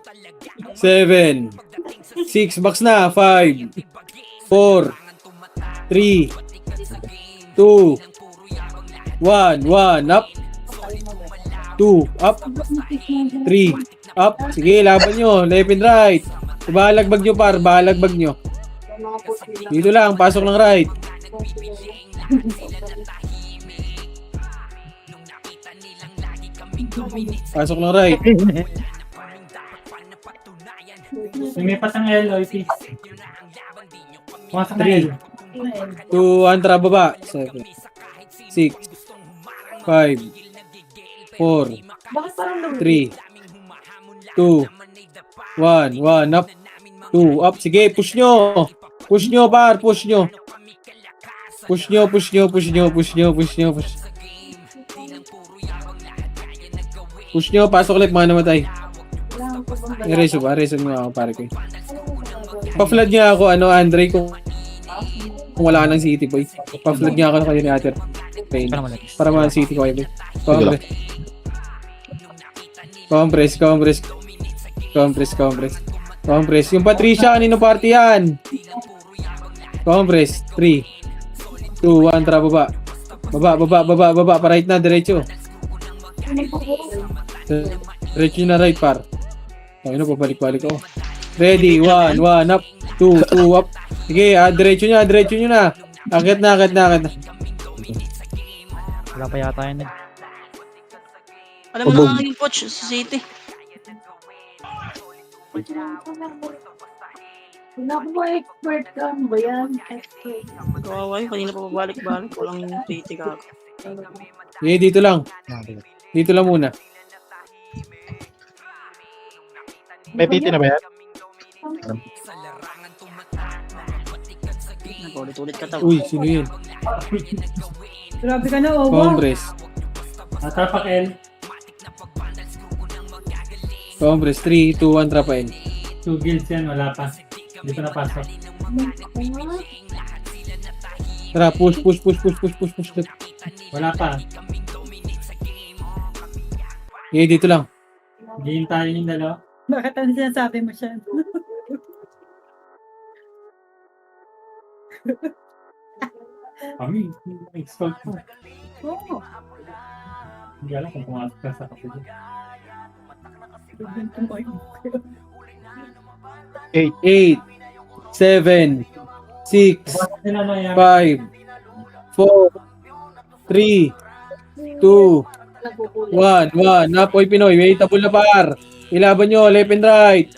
7, 6, box na. 5, 4, 3, 2, 1, 1, up. 2, up. 3, up. Sige, laban nyo. Left and right. Balagbag nyo par, balagbag nyo. Dito lang, pasok ng right. Pasok ng right. Lumipat ang L, OIP. Pumasok na L. 2, antra baba. 7, 6, 5, 4, 3, 2, 1, 1, up. 2, up. Sige, push nyo. Push nyo, par. Push nyo. Push nyo, push nyo, push nyo, push nyo, push nyo, push. Push nyo, pasok ulit mga namatay. I-reso ba? Reso nyo ako, pare ko. Pa-flood niya ako, Andre, kung wala ka ng city, boy. Pa-flood niya ako kayo ni Ater. Pain. Para mga city ko kayo, boy. Compress. Compress. Yung Patricia, kanino party yan? Compress. 3, 2, 1, tara baba. Baba. Pa right na, diretso. Diretso na right, par. Ayun na, pabalik-balik ako. Ready, 1, 1, up. 2, up. Sige, diretso nyo na. Akit na. Wala pa yata yun eh. Alam mo na yung coach sa City. Wala ko ba expert ka? Ano ba yan? Kawawa yun, kanina pa pabalik-balik. Walang yung City ka. Okay, dito lang. Dito lang muna. May PT na ba yan? Ulit-ulit ka tao. Uy, sino yun? Grabe ka na, Owa. Compress. Tapak L. Compress. 3, 2, 1, trapa N. 2 guilds yan, wala pa. Hindi pa napasok. Tara, push. Wala pa. Okay, dito lang. Hihintayin yung dalawa. Bakit ano sinasabi mo siya? Kami, expert mo. Oo. Hindi alam kung pumasok ka sa kapatid. 8, 7, 6, Pumasok nila na yan. 5, 4, 3, 2, 1, 1. Up, oy Pinoy. Waitable na par. Ilaban nyo, left and right.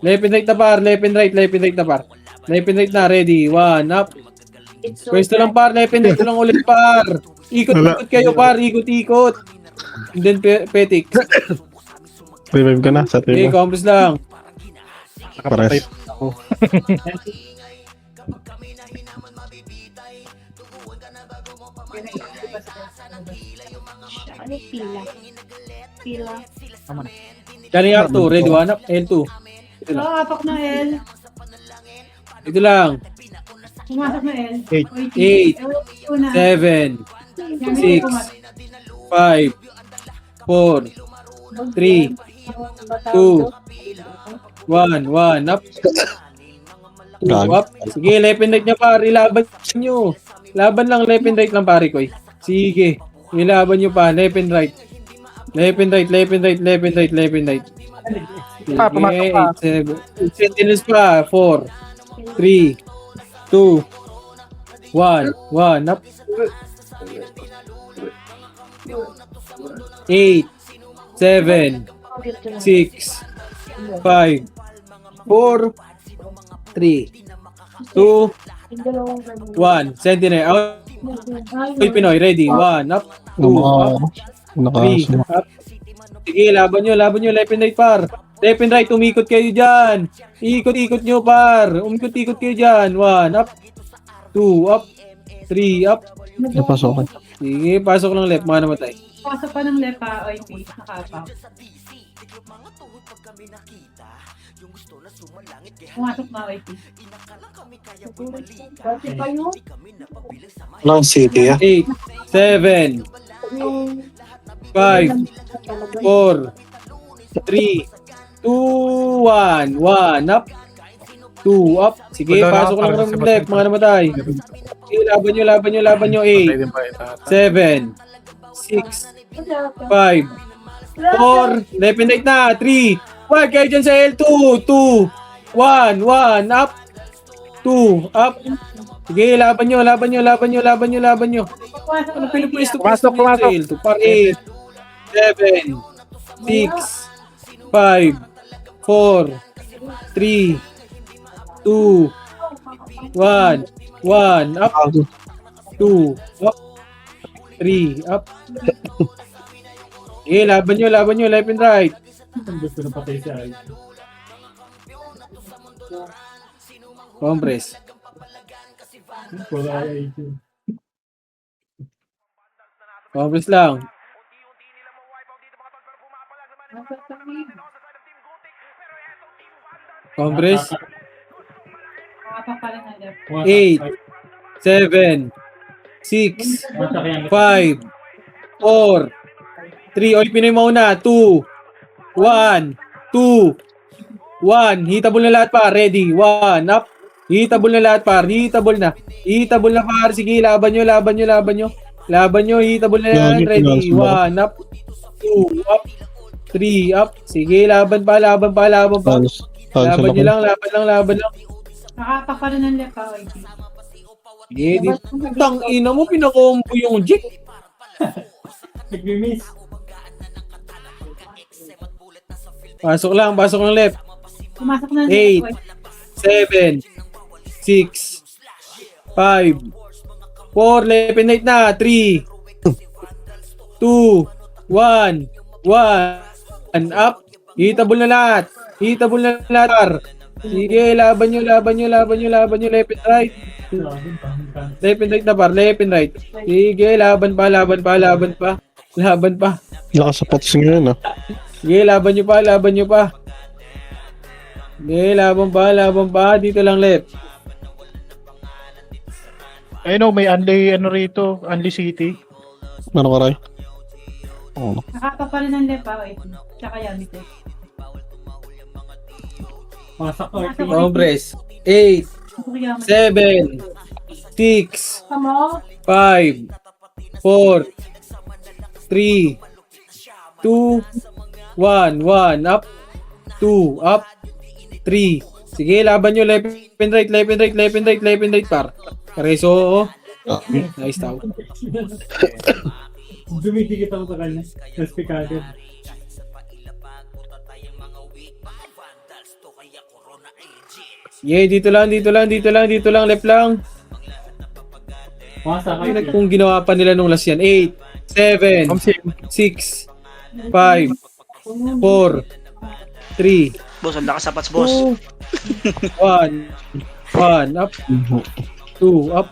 Left and right na par, left and right na par. Left and right na, ready. 1, up. It's so Pwesto lang par, left and right lang ulit par. Ikot-ikot kayo par, ikot-ikot. And then petik. Revive ka na sa Okay, table. compress lang. Pares. Ano pila? Pila. Galing up 2, ready 1 up, L2. Ito lang. Oh, apak na L. Ito lang. Pumasok na L. 8, 7, 6, 5, 4, 3, 2, 1, 1, up. 2, up. Sige, left and right nyo pare, ilaban nyo. Laban lang, left and right lang pare ko. Sige, ilaban nyo pa, left and right. Left and right, left and right, left and right, left and right. Pa, pumasok pa. 8, 7, sentinels pa, 4, 3, 2, 1, 1, up. 8, 7, 6, 5, 4, 3, 2, 1. Sentinel. Out. Uy, Pinoy. Ready. 1, up. 2, up. 3, up. Sige, laban nyo. Left and right, par. Left and right. Umikot kayo dyan. Ikot-ikot nyo, par. Umikot-ikot kayo dyan. 1, up. 2, up. 3, up. Napasokan. Sige, pasok lang left. Mga namatay. Pasok pa ng lepa, OIP. Nakapak. Pumasok na OIP. Bakit kayo? Lang city, ah. 8, 7, 5, 4, 3, 2, 1. 1, up. 2, up. Sige, pasok lang ng left. Mga namatay. Sige, laban nyo. 8, 7, 6, 5, 4, left and right na. 3, 1, kayo dyan sa L2. 2, 1, 1, up. 2, up. Sige, laban nyo. Pumasok na Pinupwesto Pumasok. L2. Par 8, 7, 6, 5, 4, 3, 2, 1, 1, up. 2, up. 3, up. Eh, laban nyo, left and right. Gusto na patay si Ay. Compress. Wala ay ito. Compress lang. Compress. Nakapak pa lang ng left. 8, 7, 6, 5, 4, 3. Oy, Pinoy mauna. 2, 1, 2, 1. Hitable na lahat pa. Ready. 1, up. Hitable na lahat pa. Hitable na par. Sige, laban nyo. Hitable na yan. Ready. 1, up. 2, up. 3, up. Sige, laban pa. Laban nyo lang. Nakapak pa rin ng lepa, OIP. Sige, di. Tang ina mo, pinakombo yung Jack. Nag-miss. Pasok lang left. Pumasok na ng 8, left, 7, 6, 5, 4, left and right na, 3, 2, 1, 1, up. Hitable na lahat. Sige, laban nyo, left and right. Left and right na par, left and right. Sige, laban pa. Lakas sa patos ngayon, ah. Sige, laban nyo pa. Sige, laban pa. Dito lang left. Ayun, may Unli City. Ano ka, Ray? Oo. Nakapak pa rin ng lepa, OIP. Tsaka Yamite. Pasok ko. Compress. 8, Pasok Yamite. 7, 6, Tama? 5, 4, 3, 2, 1, 1, up. 2, up. 3. Sige, laban nyo. Left and right, par. Pareso, oh. Nice tao. Dumidikit ako sa kanya. Mas pikado. Yeah, dito lang, left lang. Masa Ay, kayo. kung ginawa pa nila nung last yan. 8, 7, 6, 5, 4, 3, Boss, ang lakas sapats, boss. 1, up, 2, up.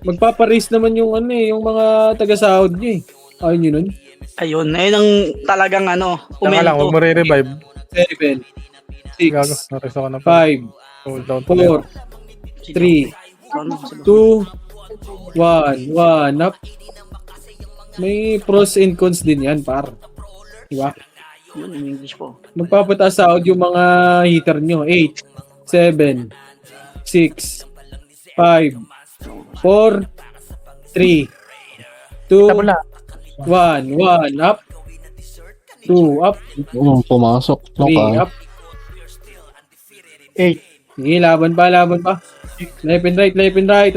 Magpaparis naman yung yung mga taga-sahod niyo eh. Ayun yun nun. Ayun ang talagang Saka lang, huwag mo re-revive. 7, Gago, 6, naris ako na pa. 5, Hold down. 4, 3, 2, 1, up. May pros and cons din yan, par. Diba? Yun, in English po. Magpapataas sahod yung mga heater nyo. 8, 7, 6, 5, 4, 3, 2, 1, up. 2, up. Pumasok. 3, up. 8. Sige, laban pa. Left and right,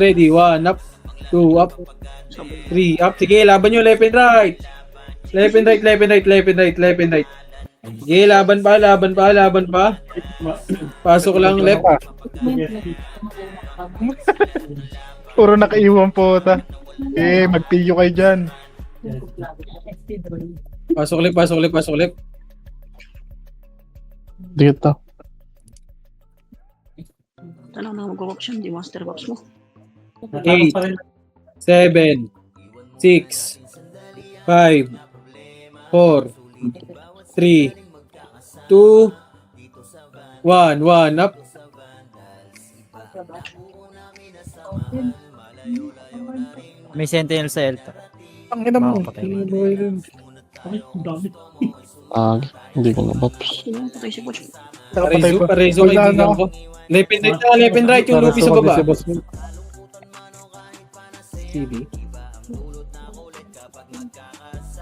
ready. 1, up. 2, up. 3, up. Sige, laban nyo, left and right. Left and right. Sige, laban pa. Pasok lang, left. Puro nakaiwan po ta. Magpiyo kayo dyan. Pasok left. Dito. Ano na mag-box yan? Di master box mo. 8, 7, 6, 5, 4, 3, 2, 1, up. May sentinel sa Elta. Ang ina mo. Hindi ko na-bops. Sino patay si boss? Parezo kaibigan ko. Left and right yung Luffy sa baba. CD.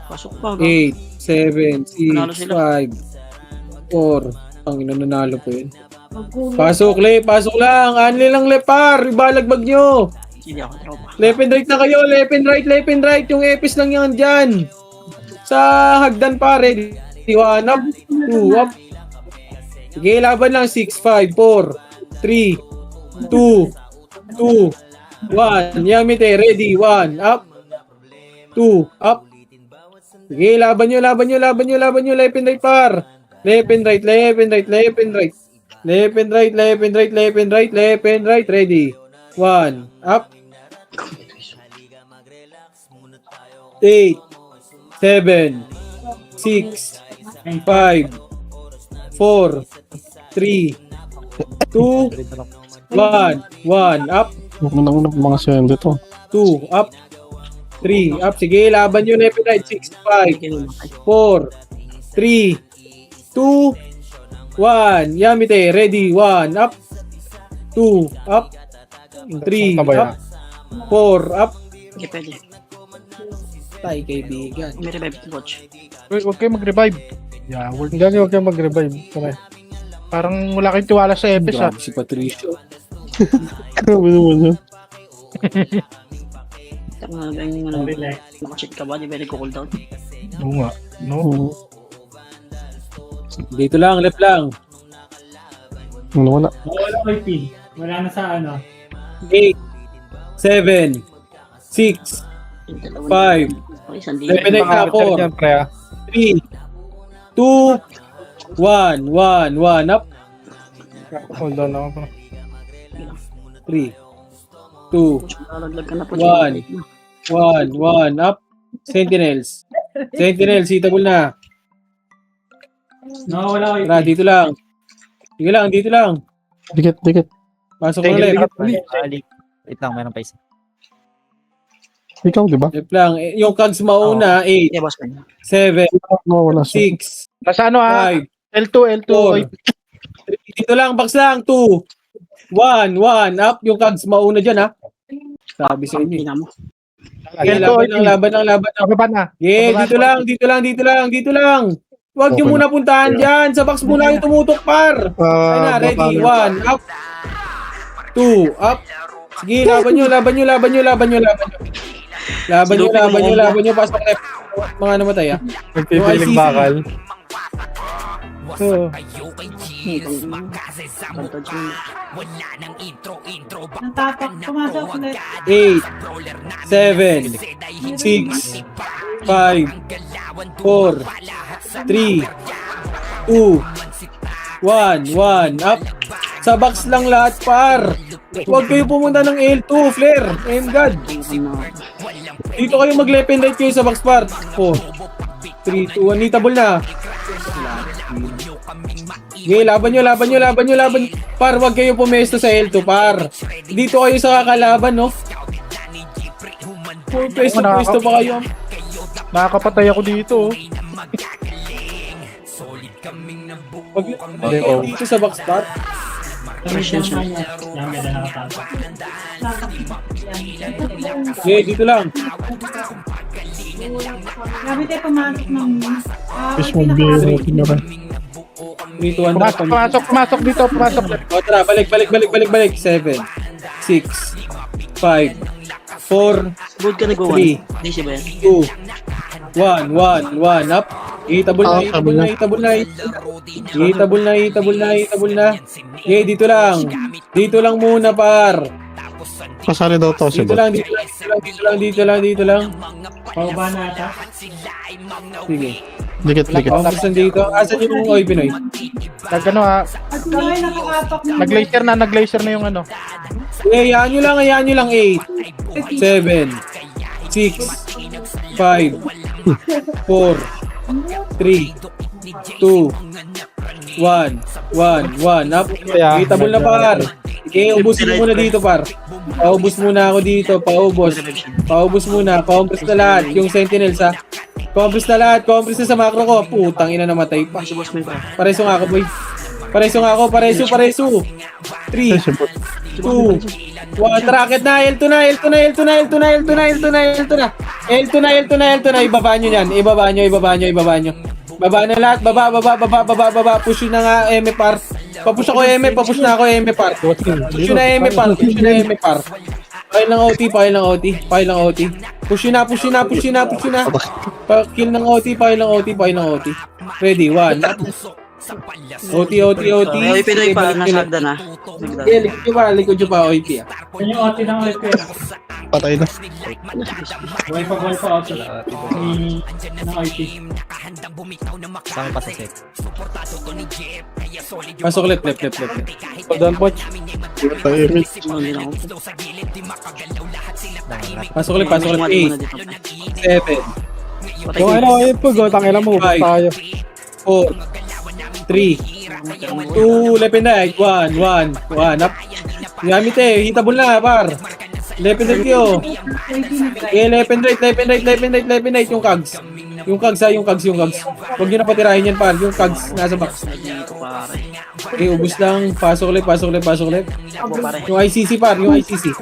Pasok pa. 8, 7, Nanalo 6, sila. 5, 4. Ang nanalo po yun. Pasok lang. Anli lang lepar. Ibalagbag nyo. Hindi ako tropa. Left and right na kayo. Left and right. Yung epis lang yan dyan. Sa hagdan pare. 1 up. 2 up. Sige, laban lang. 6, 5, 4, 3, 2, 1. Yamite. Ready. 1 up. 2 up. Sige, laban nyo. Left and right par. Left and right. Ready. 1 up. 8, 7, 6, 5, 4, 3, 2, 1 up. Mga sayan dito. 2 up. 3 up. Sige, laban nyo left and right. 6, 5, 4, 3, 2, 1. Yamite. Ready. 1 up. 2 up. 3 up. 4 up. Hindi pwede. Tay, kaibigan. May revive to watch. Wait, huwag kayo mag-revive. Yeah, huwag kayo mag-revive. Pare. Parang wala kayong tiwala sa Epes ha. Grabe si Patricio. Grabe naman yun. Tapos na ba yung nakacheck ka ba? Di ba nag-cool down? Oo nga. No? Dito lang, left lang. Wala. Wala ko yung pin. Wala na sa 8, 7, 6, 5, left and right na 4, 3, 2, 1 up. Hold on ako pa. 3, 2, Lalaglag ka na po. 1 up. Sentinels, hitable na. No, wala ko yung Tara, dito lang. Dito lang. Dikit. Pasok ko left. Balik. Wait lang, meron pa isa. Ikaw, di ba? Left lang. Yung cards mauna, 8, Yeah, boss man. 7, No, wala siya. 6, Nasa ano ha? 5, L2. 4, dito lang, box lang, 2, 1 up. Yung cards mauna dyan, ha? Sabi sa inyo. Tingnan mo. Okay, laban lang. Pababa na. Yeah, dito lang. Huwag nyo Okay. muna puntahan dyan. Sa box muna yung tumutok, par. Ay na, ready. 1 up. 2 up. Sige, laban nyo. Pasok left. Mga namatay, ha? Nagpipiling bakal. Wasak kayo kay G Natapak, pumasok ulit. 8, 7, 6, 5, 4, 3, 2, 1, 1, up. Sa box lang lahat, par. Huwag kayo pumunta ng L2, flare. And God. Dito kayo mag-left and right kayo sa box, par. 4, 3, 2, 1. Nitable na. Okay, laban nyo. Par, huwag kayo pumesto sa L2, par. Dito kayo sa kakalaban, no? Pwesto pa kayo. Nakakapatay ako dito. Oh. Huwag kayo dito sa box, par. Yameda nakatago. Okay, dito lang. Grabe tayo pumasok ng Fish mong beer. Pumasok dito. O tara, balik. 7, 6, 5, 4, Good ka nagawa. 3, Hindi siya ba yan? 2, 1, up. Itabol na. Okay, dito lang muna, par. Kasali daw to Dito lang. Pauba na ata. Sige. Dikit. Asan dito? Asan yung Oy Pinoy? Nagano ha. At ay, nakakapak ng Nag-glacier na yung ano. Okay, hayaan nyo lang. 8, 7, 6, 5, 4, 3, 2, 1, up. Itabol na, par. Okay, ubusin mo muna dito, par. Paubos muna ako dito, paubos muna. Compress na lahat, yung sentinels, ha. Compress na sa macro ko. Putang ina, namatay pa. Pareso nga ako, boy. Pareso. 3, 2, 1, racket na. L2 na. Ibaba nyo yan. Ibaba nyo. Baba na lahat. Baba. Push na nga, par. Papush na ako, par. Push na, par. Pakil ng OT. Push na. Kill ng OT. Ready, 1. OT. Ay, Pinoy pa, nasagda na. Likod nyo pa, OP. Yan yung OT ng OP. Patay na. Buhay pa OT. Ng OT. Sama pa sa set. Pasok left. Down punch. Tahimik. Pasok left. 8, 7, Patay ko. Tangina mo. 5, 4, 3, 2, left and right. 1, up. Gamit hitable na, par. Left and right kayo. Okay, left and right. Yung kags. Yung kags. Huwag nyo na patirahin yan, par. Yung kags nasa box. Okay, ubus lang. Pasok left. Yung ICC, par. Yung ICC.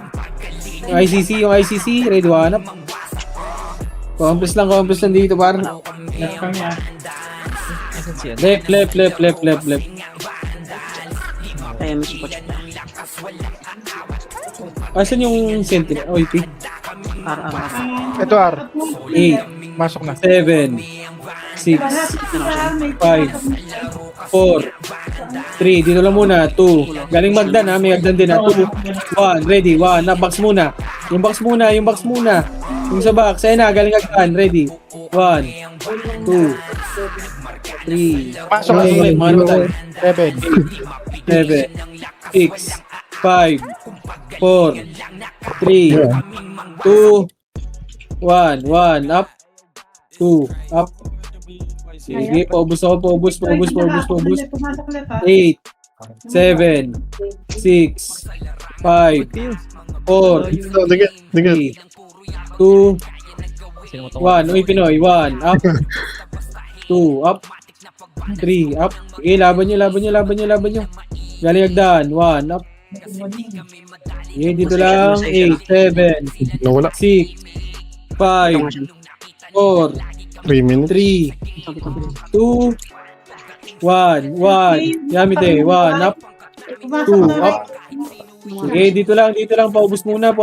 Ready, 1 up. Compress lang dito, par. Left kami ah. Left. Ay, may support siya. Asan yung sentinel? OP. Ito R. 8, Masok na. 7, 6, 5, 4, 3. Dito lang muna. 2. Galing Magdan, ha. May Magdan din, ha. 2, 1. Ready. 1. Na, box muna. Yung box muna. Yung sa box. Ayun na. Galing Magdan. Ready. 1, 2, 3. Pasok na. Okay, mga naman tayo. 7. 7, 6, 5, 4, 3, 2, 1, up, 2, up. Sige, paubos. Pumasok ulit ah. 8, 7, 6, 5, 4, Dikit. 3, 2, 1. Uy, Pinoy. 1, up. 2, up. 3, up. Okay, laban nyo. Galing Agdan. 1, up. Okay, dito lang. 8, 7, Nawala. 6, 5, 4, 3 minutes. 3, 2, 1. Gamit 1, up. Pumasok 2, na up. Okay, dito lang. Paubos muna.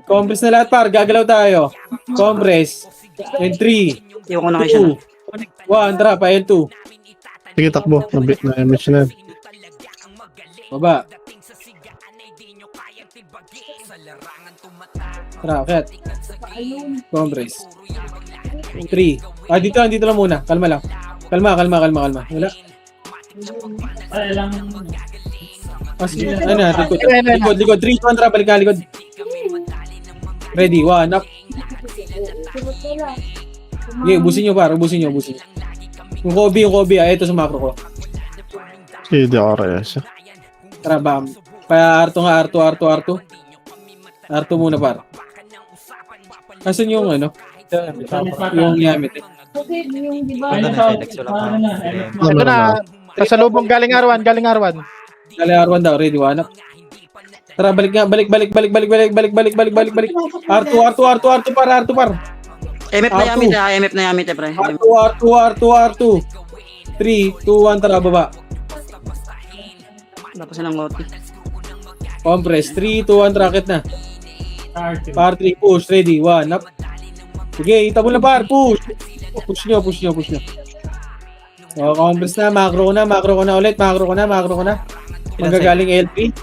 Compress na lahat, par. Gagalaw tayo. Compress. And 3, Iwan ko na kayo siya. 2, 1. Tara, pa L2. Sige, takbo. Na-image na yan. Baba. Tara, akit. Compress. 3. Dito lang muna. Kalma lang. Kalma. Wala. Ay, lang. Likod. 3, 2, balik ka, likod. Ready, 1, up. Okay, ubusin nyo. Yung Kobe, ito sa macro ko. Sige, di ako reyes. Tara, bam. Pa Arto nga, Arto. Arto muna, par. Asan yung ano? Yung Yamit eh. Okay, yung di ba? Ay, Ano, ito. Felix, wala pa. Ano na? Ito na. Kasalubong galing Arwan. Dali, R1 daw. Ready, 1, up. Tara, balik nga. Balik. Arto, par. MF na yamit ah. MF na yamit eh, pre. R2. 3, 2, 1, tara, baba. Tapos na ng ngoti. Compress. 3, 2, 1, tracket na. Party. Par 3, push. Ready, 1, up. Sige, itabol na par. Push nyo. So, compress na. Macro ko na ulit. Magagaling LP.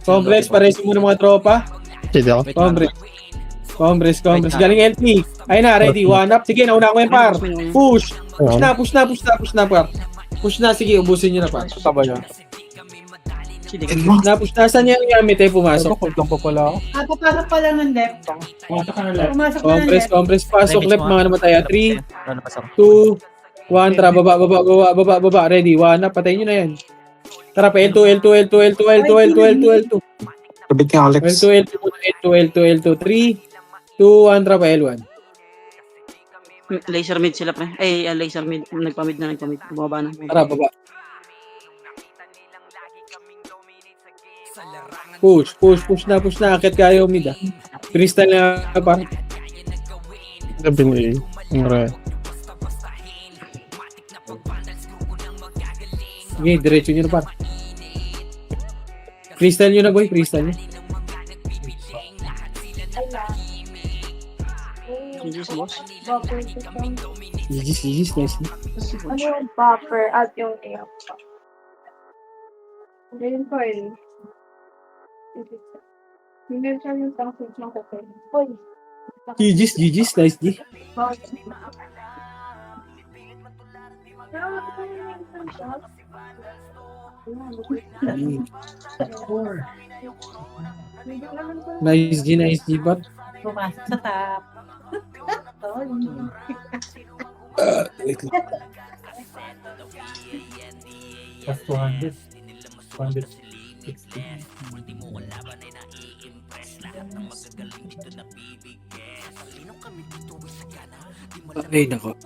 Compress, paresin mo ng mga tropa. Sige, di ako. Compress. Galing LP. Ayun na, ready. 1, up. Sige, nauna ko yung par. Push na, par. Push na, sige, ubusin nyo na, par. Taba yan. Sige. Push na, saan yung Yamit pumasok? Lang pa pala ako. Papasok pa lang ng left. Pumasok ka na left. Pumasok pa ng left. Compress, pasok, left, mga namataya. 3, Ano pa ako? 2, 1, tara, baba. Ready, 1, up. Patayin nyo na yan. Tara, pa L2. Kabit niya, Alex. L2. 3, 2, 1, tara, pa L1. Laser mid sila, pre. Ay, laser mid. Nagpamid. Bumaba na. Tara, baba. Push na. Akit kayo, mid ah. Crystal na, par. Gabi ni yung re. Sige, diretso nyo na, par. Crystal nyo na, boy. Hindi sa boss. Buffer system. GG's, nice. Ano yung buffer at yung air? Ganyan ko eh. Hindi siya yung tangsit ng kape. Uy. GG's, nice, G. Pero ito yung isang shot. Nice, G, par. Pumasok sa top. Plus 200. 260. Ay, nako.